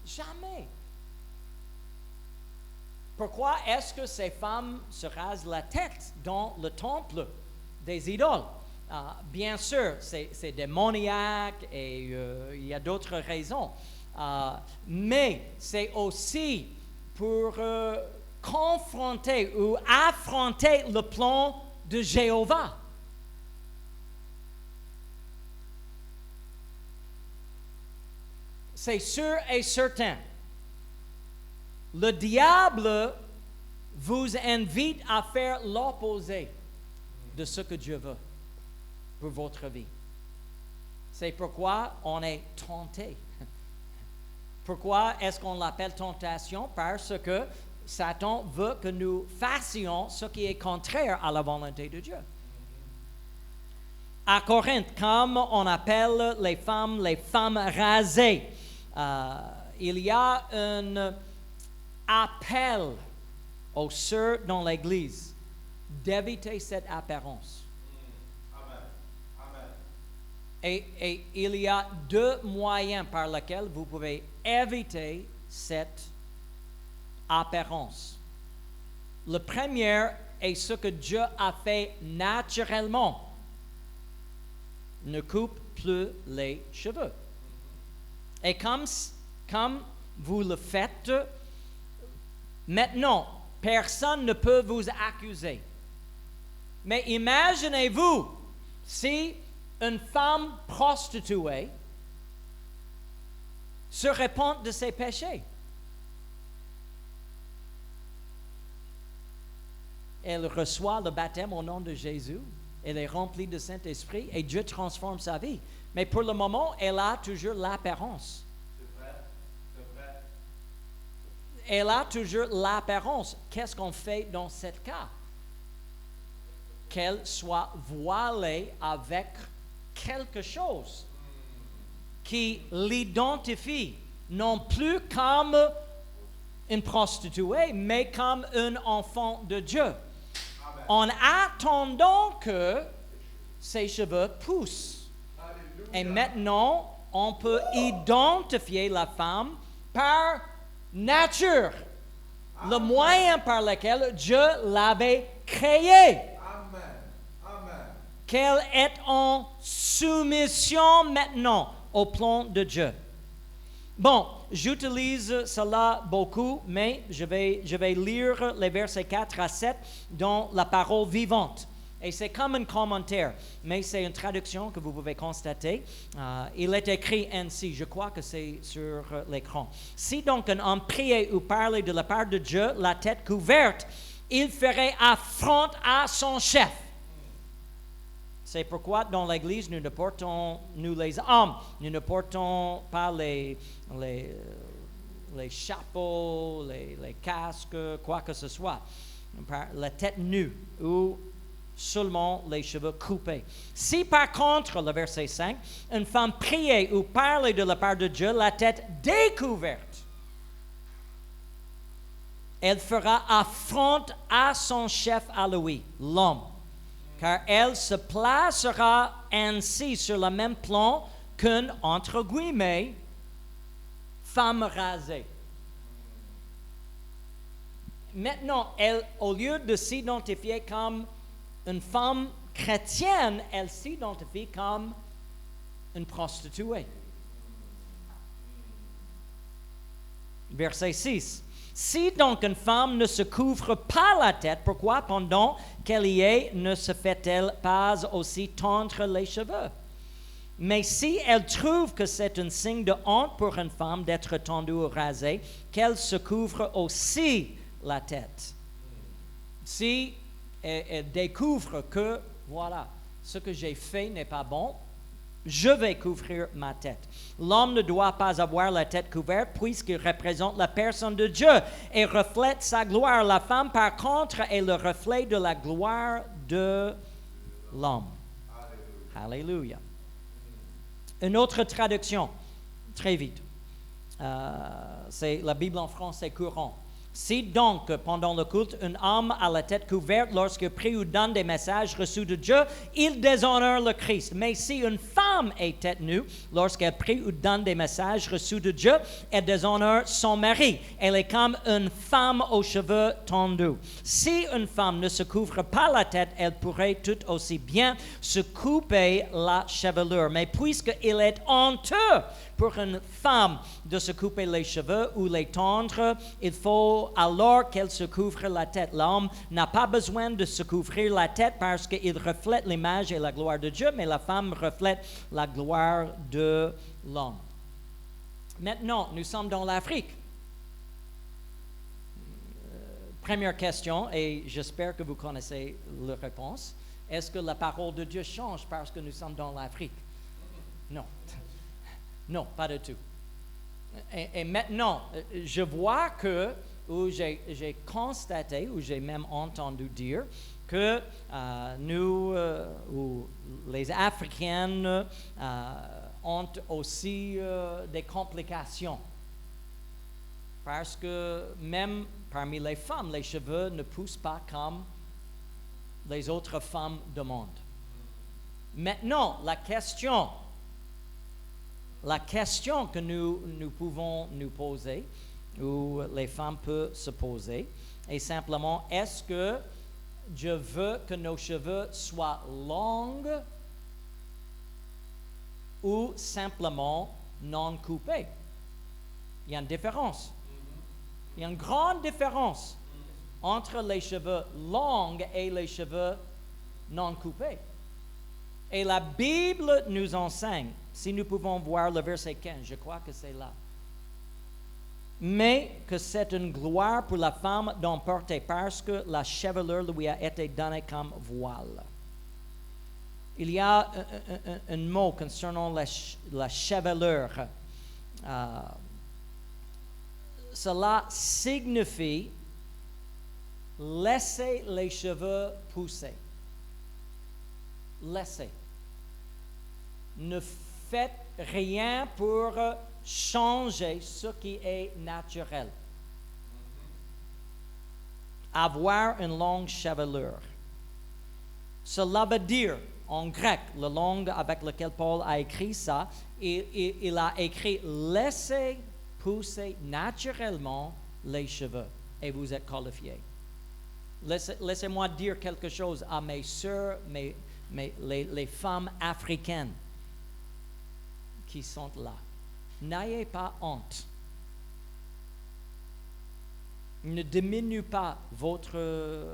Jamais. Pourquoi est-ce que ces femmes se rasent la tête dans le temple des idoles? Bien sûr, c'est démoniaque et il y a d'autres raisons. Mais c'est aussi pour confronter ou affronter le plan de Jéhovah. C'est sûr et certain. Le diable vous invite à faire l'opposé de ce que Dieu veut pour votre vie. C'est pourquoi on est tenté. Pourquoi est-ce qu'on l'appelle tentation? Parce que Satan veut que nous fassions ce qui est contraire à la volonté de Dieu. À Corinthe, comme on appelle les femmes rasées, il y a un appel aux sœurs dans l'Église d'éviter cette apparence. Et il y a deux moyens par lesquels vous pouvez éviter cette apparence. Le premier est ce que Dieu a fait naturellement. Ne coupe plus les cheveux. Et comme vous le faites, maintenant, personne ne peut vous accuser. Mais imaginez-vous si une femme prostituée se repent de ses péchés. Elle reçoit le baptême au nom de Jésus. Elle est remplie de Saint-Esprit et Dieu transforme sa vie. Mais pour le moment, elle a toujours l'apparence. C'est vrai. Elle a toujours l'apparence. Qu'est-ce qu'on fait dans ce cas? Qu'elle soit voilée avec quelque chose qui l'identifie non plus comme une prostituée, mais comme un enfant de Dieu. Amen. En attendant que ses cheveux poussent. Alléluia. Et maintenant, on peut identifier la femme par nature, Amen. Le moyen par lequel Dieu l'avait créée. Qu'elle est en soumission maintenant au plan de Dieu. Bon, j'utilise cela beaucoup, mais je vais lire les versets 4 à 7 dans la parole vivante. Et c'est comme un commentaire, mais c'est une traduction que vous pouvez constater. Il est écrit ainsi, je crois que c'est sur l'écran. Si donc un homme priait ou parlait de la part de Dieu, la tête couverte, il ferait affront à son chef. C'est pourquoi dans l'Église, nous les hommes, nous ne portons pas les chapeaux, les casques, quoi que ce soit. La tête nue ou seulement les cheveux coupés. Si par contre, le verset 5, une femme priait ou parlait de la part de Dieu, la tête découverte, elle fera affront à son chef à lui, l'homme. Car elle se placera ainsi sur le même plan qu'une, entre guillemets, femme rasée. Maintenant, elle, au lieu de s'identifier comme une femme chrétienne, elle s'identifie comme une prostituée. Verset 6. Si donc une femme ne se couvre pas la tête, pourquoi pendant qu'elle y est ne se fait-elle pas aussi tondre les cheveux? Mais si elle trouve que c'est un signe de honte pour une femme d'être tondue ou rasée, qu'elle se couvre aussi la tête. Si elle découvre que, voilà, ce que j'ai fait n'est pas bon, Je vais couvrir ma tête. L'homme ne doit pas avoir la tête couverte puisqu'il représente la personne de Dieu et reflète sa gloire. La femme, par contre, est le reflet de la gloire de l'homme. Alléluia. Une autre traduction, très vite. C'est la Bible en français courant. Si donc, pendant le culte, un homme a la tête couverte lorsqu'il prie ou donne des messages reçus de Dieu, il déshonore le Christ. Mais si une femme est tête nue, lorsqu'elle prie ou donne des messages reçus de Dieu, elle déshonore son mari. Elle est comme une femme aux cheveux tendus. Si une femme ne se couvre pas la tête, elle pourrait tout aussi bien se couper la chevelure. Mais puisqu'il est honteux pour une femme de se couper les cheveux ou les tondre, il faut alors qu'elle se couvre la tête. L'homme n'a pas besoin de se couvrir la tête parce qu'il reflète l'image et la gloire de Dieu, mais la femme reflète la gloire de l'homme. Maintenant, nous sommes dans l'Afrique. Première question, et j'espère que vous connaissez la réponse. Est-ce que la parole de Dieu change parce que nous sommes dans l'Afrique? Non. Non, pas du tout. Et maintenant, je vois ou j'ai constaté, ou j'ai même entendu dire que nous, ou les Africaines, ont aussi des complications. Parce que même parmi les femmes, les cheveux ne poussent pas comme les autres femmes du monde. Maintenant, la question que nous pouvons nous poser, ou les femmes peuvent se poser, est simplement, est-ce que Dieu veut que nos cheveux soient longs ou simplement non coupés? Il y a une différence. Il y a une grande différence entre les cheveux longs et les cheveux non coupés. Et la Bible nous enseigne, si nous pouvons voir le verset 15, je crois que c'est là. Mais que c'est une gloire pour la femme d'en porter parce que la chevelure lui a été donnée comme voile. Il y a un mot concernant la chevelure. Cela signifie laisser les cheveux pousser. Laissez. Ne faites rien pour changer ce qui est naturel. Avoir une longue chevelure. Cela veut dire, en grec, la langue avec laquelle Paul a écrit ça, il a écrit « Laissez pousser naturellement les cheveux et vous êtes qualifiés ». Laissez-moi dire quelque chose à mes sœurs, les femmes africaines qui sont là. N'ayez pas honte. Ne diminue pas votre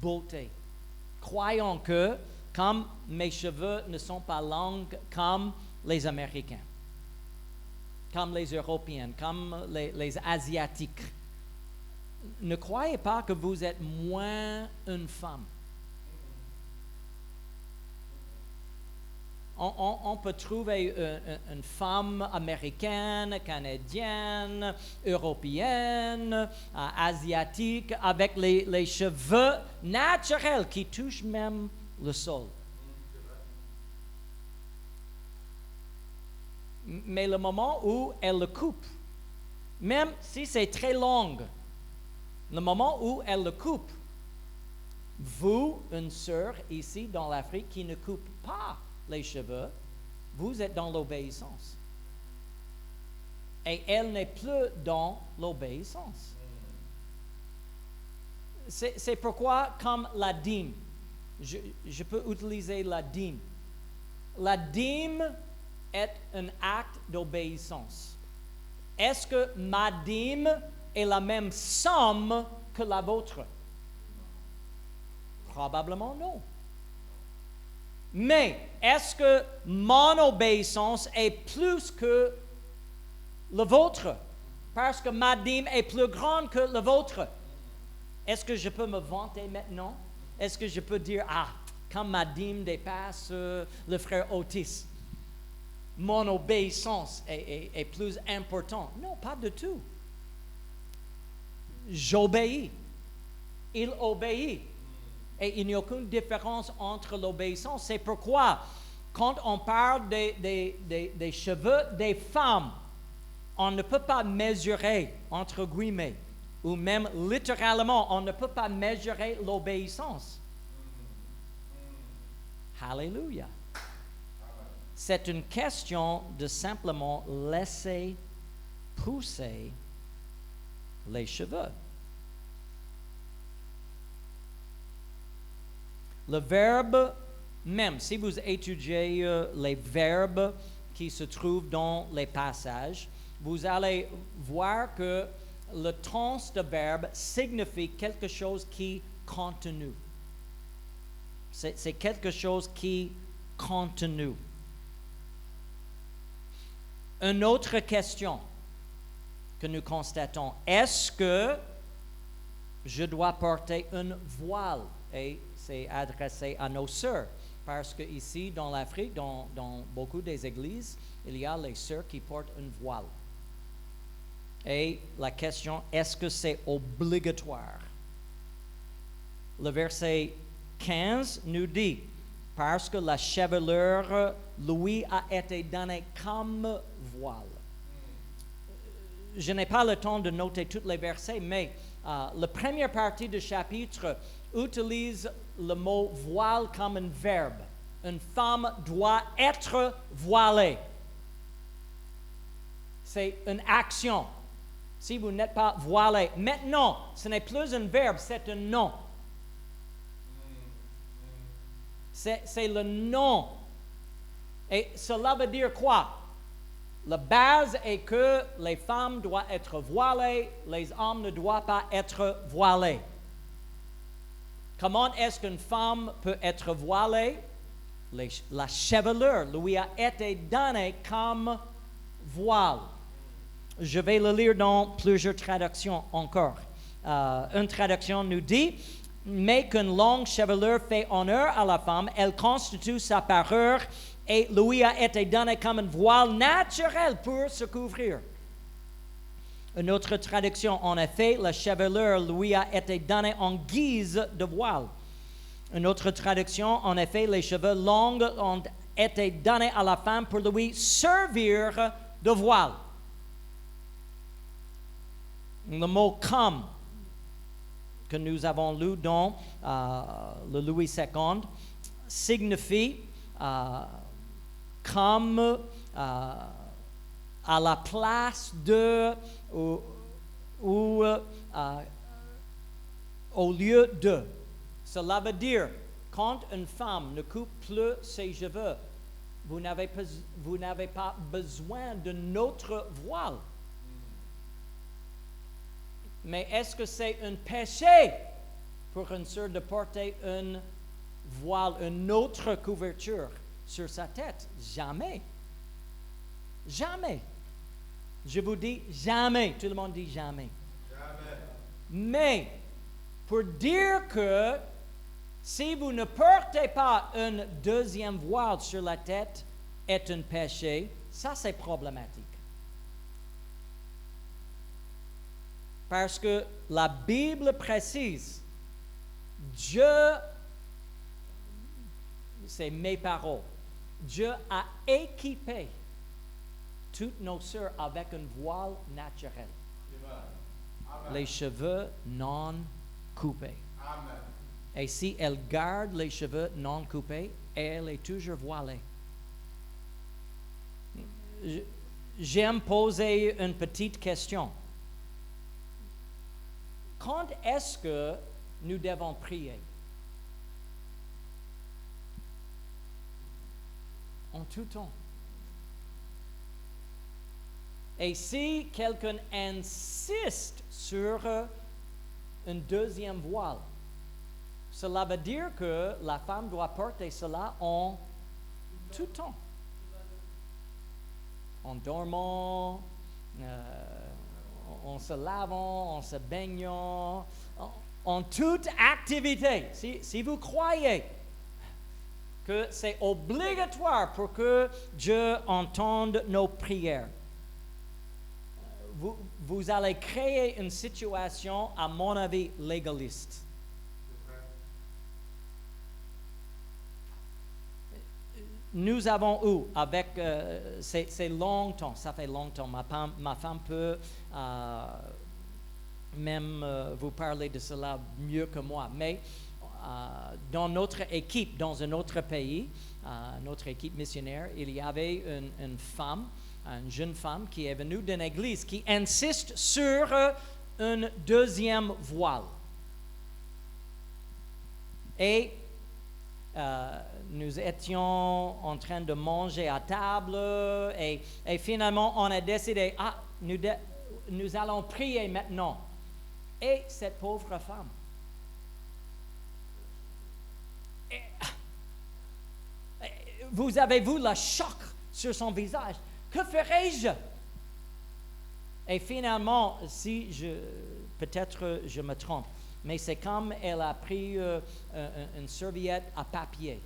beauté. Croyons que, comme mes cheveux ne sont pas longs comme les Américains, comme les Européens, comme les Asiatiques, ne croyez pas que vous êtes moins une femme. On peut trouver une femme américaine, canadienne, européenne, asiatique, avec les cheveux naturels qui touchent même le sol. Mais le moment où elle le coupe, même si c'est très long, le moment où elle le coupe, vous, une sœur ici dans l'Afrique qui ne coupe pas les cheveux, vous êtes dans l'obéissance. Et elle n'est plus dans l'obéissance. C'est pourquoi, comme la dîme, je peux utiliser la dîme. La dîme est un acte d'obéissance. Est-ce que ma dîme est la même somme que la vôtre? Probablement non. Mais est-ce que mon obéissance est plus que le vôtre? Parce que ma dîme est plus grande que le vôtre. Est-ce que je peux me vanter maintenant? Est-ce que je peux dire, quand ma dîme dépasse le frère Otis, mon obéissance est plus importante. Non, pas du tout. J'obéis. Il obéit. Et il n'y a aucune différence entre l'obéissance. C'est pourquoi, quand on parle des cheveux des femmes, on ne peut pas mesurer, entre guillemets, ou même littéralement, on ne peut pas mesurer l'obéissance. Alléluia. C'est une question de simplement laisser pousser les cheveux. Le verbe même, si vous étudiez les verbes qui se trouvent dans les passages, vous allez voir que le temps de verbe signifie quelque chose qui continue. C'est quelque chose qui continue. Une autre question que nous constatons, est-ce que je dois porter une voile? Et c'est adressé à nos sœurs, parce qu'ici, dans l'Afrique, dans beaucoup des églises, il y a les sœurs qui portent une voile. Et la question, est-ce que c'est obligatoire? Le verset 15 nous dit, parce que la chevelure lui a été donnée comme voile. Je n'ai pas le temps de noter tous les versets, mais la première partie du chapitre utilise le mot voile comme un verbe. Une femme doit être voilée. C'est une action. Si vous n'êtes pas voilé, maintenant, ce n'est plus un verbe, c'est un nom. C'est le nom. Et cela veut dire quoi? La base est que les femmes doivent être voilées, les hommes ne doivent pas être voilés. Comment est-ce qu'une femme peut être voilée? La chevelure lui a été donnée comme voile. Je vais le lire dans plusieurs traductions encore. Une traduction nous dit, mais qu'une longue chevelure fait honneur à la femme, elle constitue sa parure et lui a été donnée comme un voile naturel pour se couvrir. Une autre traduction, en effet, la chevelure lui a été donnée en guise de voile. Une autre traduction, en effet, les cheveux longs ont été donnés à la femme pour lui servir de voile. Le mot « comme » que nous avons lu dans le Louis II signifie comme à la place de ou au lieu de. Cela veut dire, quand une femme ne coupe plus ses cheveux, vous n'avez pas besoin de notre voile. Mais est-ce que c'est un péché pour une sœur de porter une voile, une autre couverture sur sa tête? Jamais. Jamais. Je vous dis jamais. Tout le monde dit jamais. Jamais. Mais pour dire que si vous ne portez pas une deuxième voile sur la tête est un péché, ça c'est problématique. Parce que la Bible précise, Dieu, c'est mes paroles, Dieu a équipé toutes nos sœurs avec une voile naturelle. Amen. Les cheveux non coupés. Amen. Et si elle garde les cheveux non coupés, elle est toujours voilée. J'aime poser une petite question. Quand est-ce que nous devons prier? En tout temps. Et si quelqu'un insiste sur une deuxième voile, cela veut dire que la femme doit porter cela en tout temps. En dormant, en se lavant, en se baignant, en toute activité. Si vous croyez que c'est obligatoire pour que Dieu entende nos prières. Vous allez créer une situation, à mon avis, légaliste. Nous avons eu, avec, c'est longtemps, ça fait longtemps, ma femme peut même vous parler de cela mieux que moi, mais dans notre équipe, dans un autre pays, notre équipe missionnaire, il y avait une femme, une jeune femme qui est venue d'une église qui insiste sur une deuxième voile. Et nous étions en train de manger à table et finalement on a décidé, nous allons prier maintenant. Et cette pauvre femme, vous avez vu le choc sur son visage. Que ferai-je? Et finalement, peut-être je me trompe, mais c'est comme elle a pris une serviette à papier.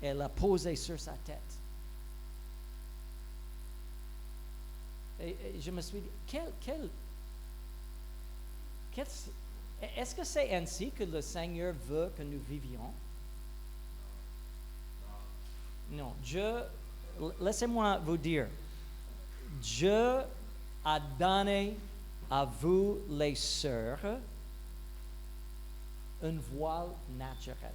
Elle l'a posée sur sa tête. Et je me suis dit, est-ce que c'est ainsi que le Seigneur veut que nous vivions? Non, laissez-moi vous dire, Dieu a donné à vous les sœurs une voile naturelle.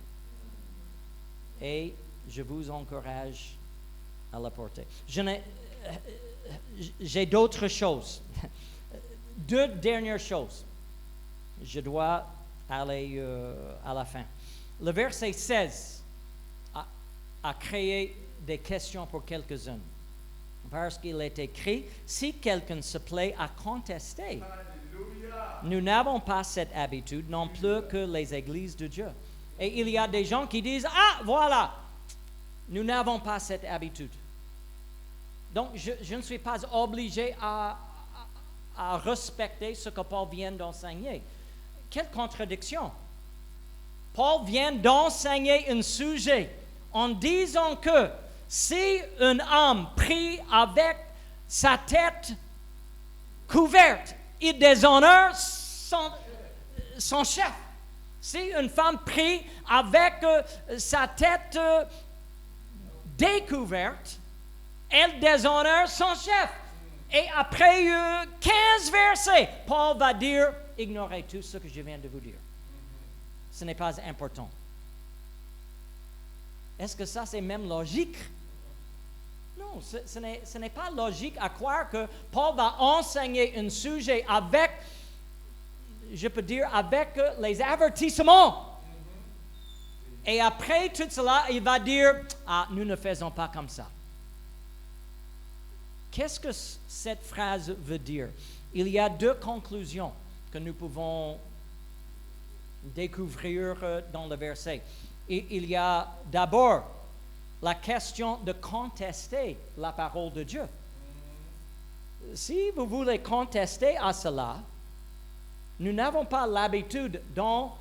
Et je vous encourage à la porter. J'ai d'autres choses. 2 dernières choses. Je dois aller à la fin. Le verset 16 a créé des questions pour quelques-uns. Parce qu'il est écrit, si quelqu'un se plaît à contester, nous n'avons pas cette habitude non plus que les églises de Dieu. Et il y a des gens qui disent, voilà, nous n'avons pas cette habitude. Donc, je ne suis pas obligé à respecter ce que Paul vient d'enseigner. Quelle contradiction! Paul vient d'enseigner un sujet en disant que si un homme prie avec sa tête couverte, il déshonore son chef. Si une femme prie avec sa tête découverte, elle déshonore son chef. Et après 15 versets, Paul va dire, ignorez tout ce que je viens de vous dire. Ce n'est pas important. Est-ce que ça, c'est même logique? Non, ce n'est pas logique à croire que Paul va enseigner un sujet avec, je peux dire, avec les avertissements. Et après tout cela, il va dire, nous ne faisons pas comme ça. Qu'est-ce que cette phrase veut dire? Il y a 2 conclusions que nous pouvons découvrir dans le verset. Il y a d'abord la question de contester la parole de Dieu. Si vous voulez contester à cela, nous n'avons pas l'habitude dans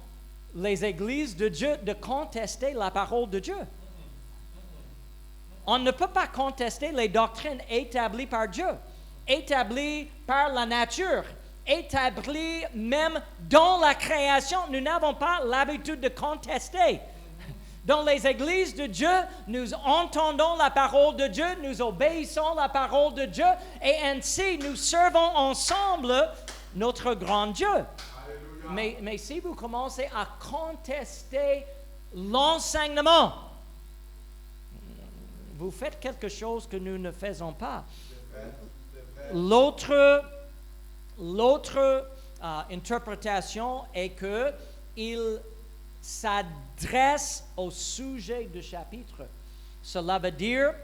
les églises de Dieu de contester la parole de Dieu. On ne peut pas contester les doctrines établies par Dieu, établies par la nature, établies même dans la création. Nous n'avons pas l'habitude de contester. Dans les églises de Dieu, nous entendons la parole de Dieu, nous obéissons la parole de Dieu et ainsi nous servons ensemble notre grand Dieu. Mais si vous commencez à contester l'enseignement, vous faites quelque chose que nous ne faisons pas. L'autre interprétation est que il s'adresse au sujet du chapitre. Cela veut dire,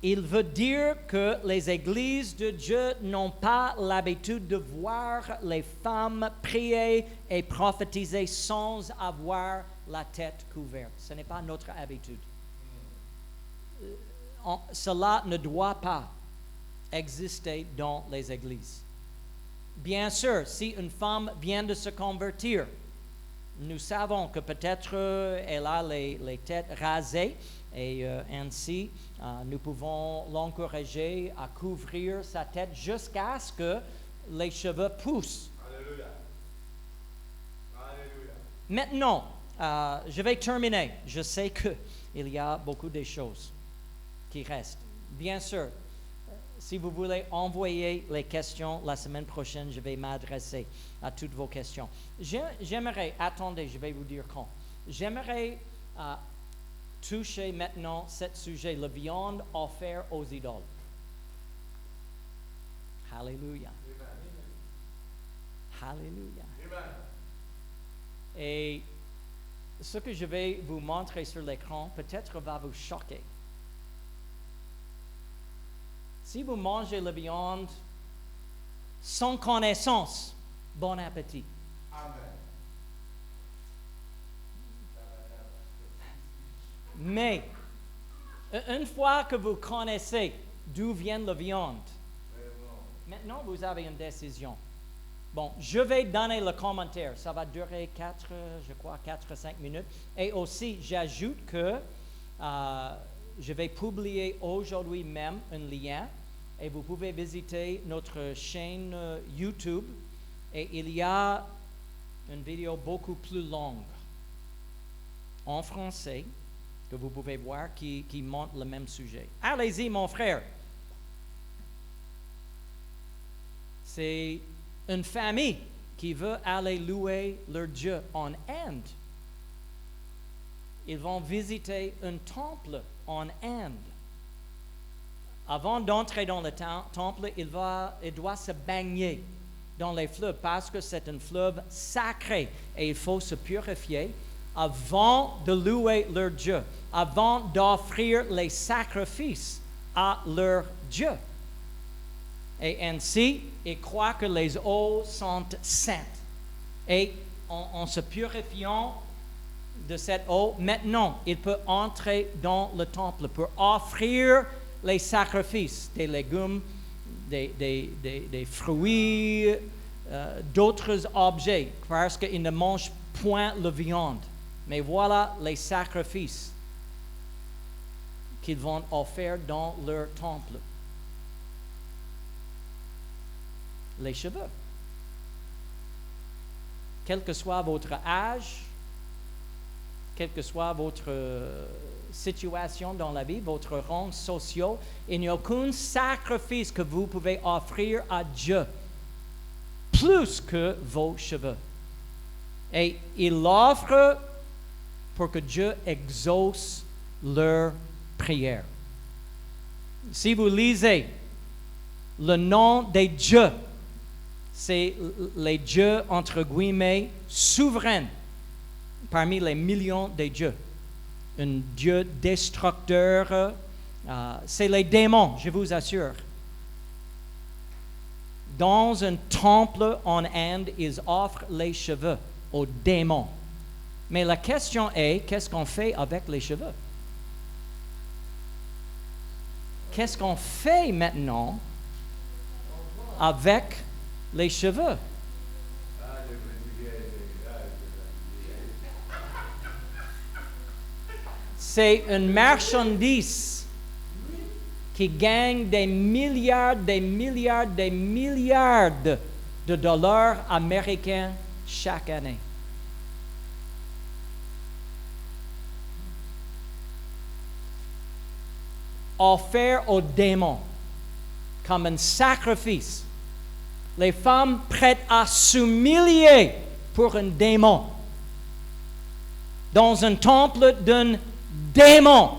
il veut dire que les églises de Dieu n'ont pas l'habitude de voir les femmes prier et prophétiser sans avoir la tête couverte. Ce n'est pas notre habitude. Cela ne doit pas exister dans les églises. Bien sûr, si une femme vient de se convertir, nous savons que peut-être elle a les têtes rasées et ainsi nous pouvons l'encourager à couvrir sa tête jusqu'à ce que les cheveux poussent. Alléluia. Alléluia. Maintenant, je vais terminer. Je sais qu'il y a beaucoup de choses qui restent. Bien sûr, si vous voulez envoyer les questions la semaine prochaine, je vais m'adresser à toutes vos questions. J'aimerais, attendez, je vais vous dire quand. J'aimerais toucher maintenant ce sujet, la viande offerte aux idoles. Alléluia. Alléluia. Amen. Et ce que je vais vous montrer sur l'écran peut-être va vous choquer. Si vous mangez la viande sans connaissance, bon appétit. Amen. Mais, une fois que vous connaissez d'où vient la viande, maintenant vous avez une décision. Bon, je vais donner le commentaire. Ça va durer 4 à 5 minutes. Et aussi, j'ajoute que je vais publier aujourd'hui même un lien et vous pouvez visiter notre chaîne YouTube et il y a une vidéo beaucoup plus longue en français que vous pouvez voir qui montre le même sujet. Allez-y, mon frère. C'est une famille qui veut aller louer leur Dieu en Inde. Ils vont visiter un temple en Inde. Avant d'entrer dans le temple, il doit se baigner dans les fleuves parce que c'est un fleuve sacré et il faut se purifier avant de louer leur Dieu, avant d'offrir les sacrifices à leur Dieu. Et ainsi, ils croient que les eaux sont saintes. Et en se purifiant de cette eau, maintenant, il peut entrer dans le temple pour offrir les sacrifices, des légumes, des fruits, d'autres objets, parce qu'ils ne mangent point la viande. Mais voilà les sacrifices qu'ils vont offrir dans leur temple. Les cheveux. Quel que soit votre âge, quelle que soit votre situation dans la vie, votre rang social, il n'y a aucun sacrifice que vous pouvez offrir à Dieu plus que vos cheveux. Et il l'offre pour que Dieu exauce leur prière. Si vous lisez le nom des dieux, c'est les dieux, entre guillemets, souverains parmi les millions de dieux. Un dieu destructeur, c'est les démons, je vous assure. Dans un temple en Inde, ils offrent les cheveux aux démons. Mais la question est, qu'est-ce qu'on fait avec les cheveux? Qu'est-ce qu'on fait maintenant avec les cheveux? C'est une marchandise qui gagne des milliards de dollars américains chaque année. Offert aux démons comme un sacrifice. Les femmes prêtes à s'humilier pour un démon dans un temple d'un démon.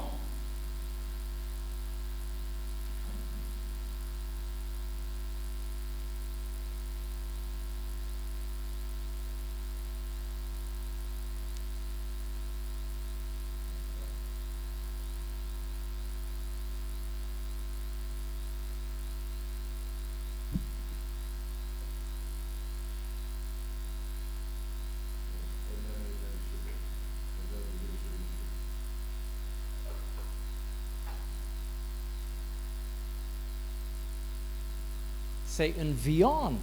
C'est une viande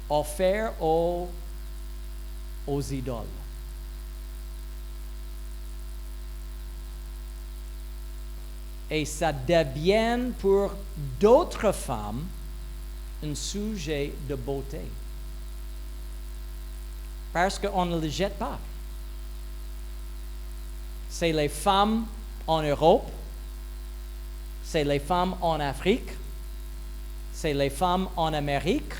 offerte aux aux idoles. Et ça devient pour d'autres femmes un sujet de beauté. Parce qu'on ne le jette pas. C'est les femmes en Europe, c'est les femmes en Afrique, c'est les femmes en Amérique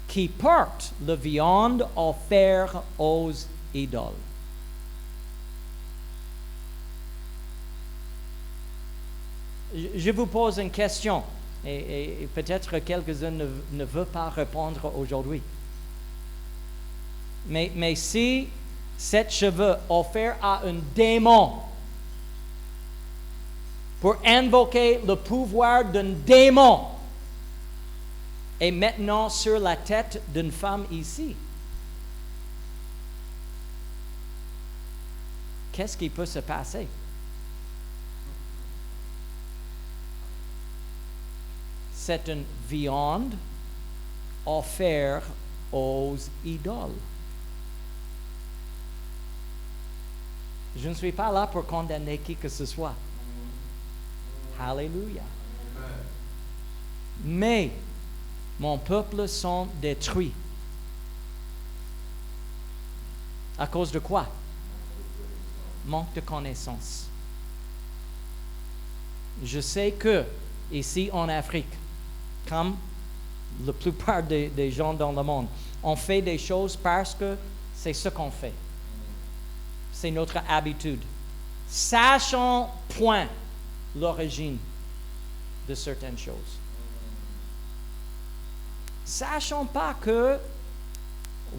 qui portent la viande offerte aux idoles. Je vous pose une question, et peut-être quelques-uns ne veulent pas répondre aujourd'hui. Mais si cet cheveu offert à un démon pour invoquer le pouvoir d'un démon est maintenant sur la tête d'une femme ici, qu'est-ce qui peut se passer? C'est une viande offerte aux idoles. Je ne suis pas là pour condamner qui que ce soit. Alléluia. Mais mon peuple sont détruits. À cause de quoi? Manque de connaissance. Je sais que ici en Afrique, comme la plupart des gens dans le monde, on fait des choses parce que c'est ce qu'on fait. C'est notre habitude. Sachons point l'origine de certaines choses. Sachons pas que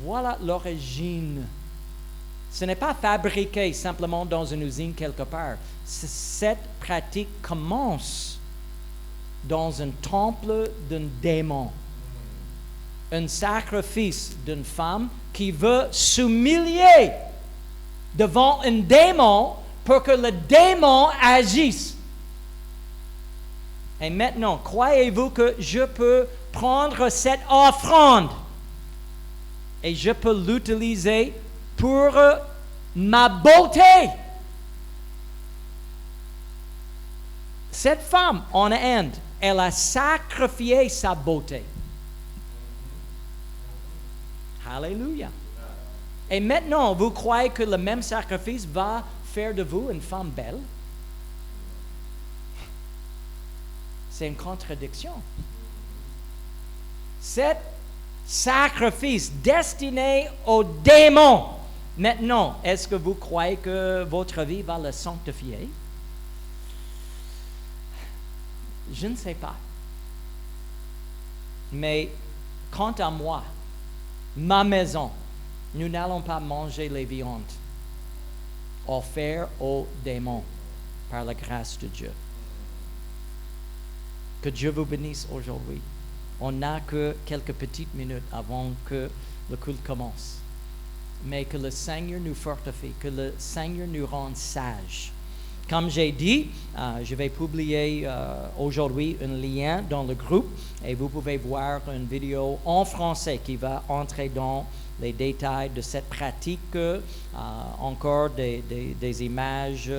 voilà l'origine. Ce n'est pas fabriqué simplement dans une usine quelque part. Cette pratique commence dans un temple d'un démon. Un sacrifice d'une femme qui veut s'humilier devant un démon pour que le démon agisse. Et maintenant, croyez-vous que je peux prendre cette offrande et je peux l'utiliser pour ma beauté? Cette femme en Inde, elle a sacrifié sa beauté. Alléluia. Et maintenant, vous croyez que le même sacrifice va faire de vous une femme belle? C'est une contradiction. Cet sacrifice destiné au démon, maintenant, est-ce que vous croyez que votre vie va le sanctifier? Je ne sais pas. Mais quant à moi, ma maison, nous n'allons pas manger les viandes offertes aux démons par la grâce de Dieu. Que Dieu vous bénisse aujourd'hui. On n'a que quelques petites minutes avant que le culte commence. Mais que le Seigneur nous fortifie, que le Seigneur nous rende sages. Comme j'ai dit, je vais publier aujourd'hui un lien dans le groupe et vous pouvez voir une vidéo en français qui va entrer dans les détails de cette pratique, encore des images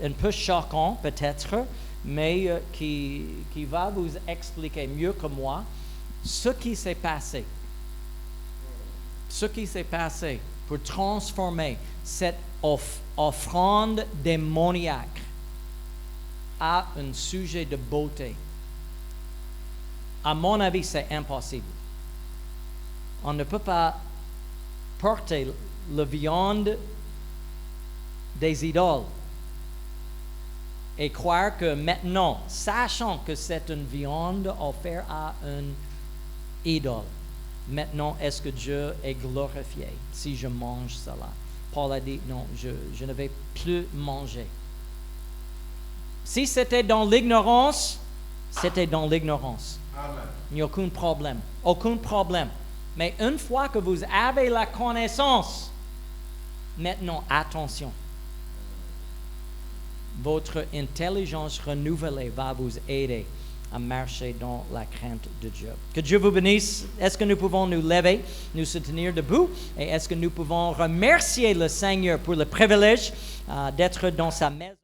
un peu choquantes peut-être, mais qui va vous expliquer mieux que moi ce qui s'est passé. Ce qui s'est passé pour transformer cette offrande démoniaque à un sujet de beauté. À mon avis, c'est impossible. On ne peut pas porter la viande des idoles et croire que maintenant, sachant que c'est une viande offerte à un idole, maintenant, est-ce que Dieu est glorifié si je mange cela? Paul a dit, non, je ne vais plus manger. Si c'était dans l'ignorance, c'était dans l'ignorance. Amen. Il n'y a aucun problème. Aucun problème. Mais une fois que vous avez la connaissance, maintenant, attention. Votre intelligence renouvelée va vous aider à marcher dans la crainte de Dieu. Que Dieu vous bénisse. Est-ce que nous pouvons nous lever, nous soutenir debout? Et est-ce que nous pouvons remercier le Seigneur pour le privilège d'être dans sa maison?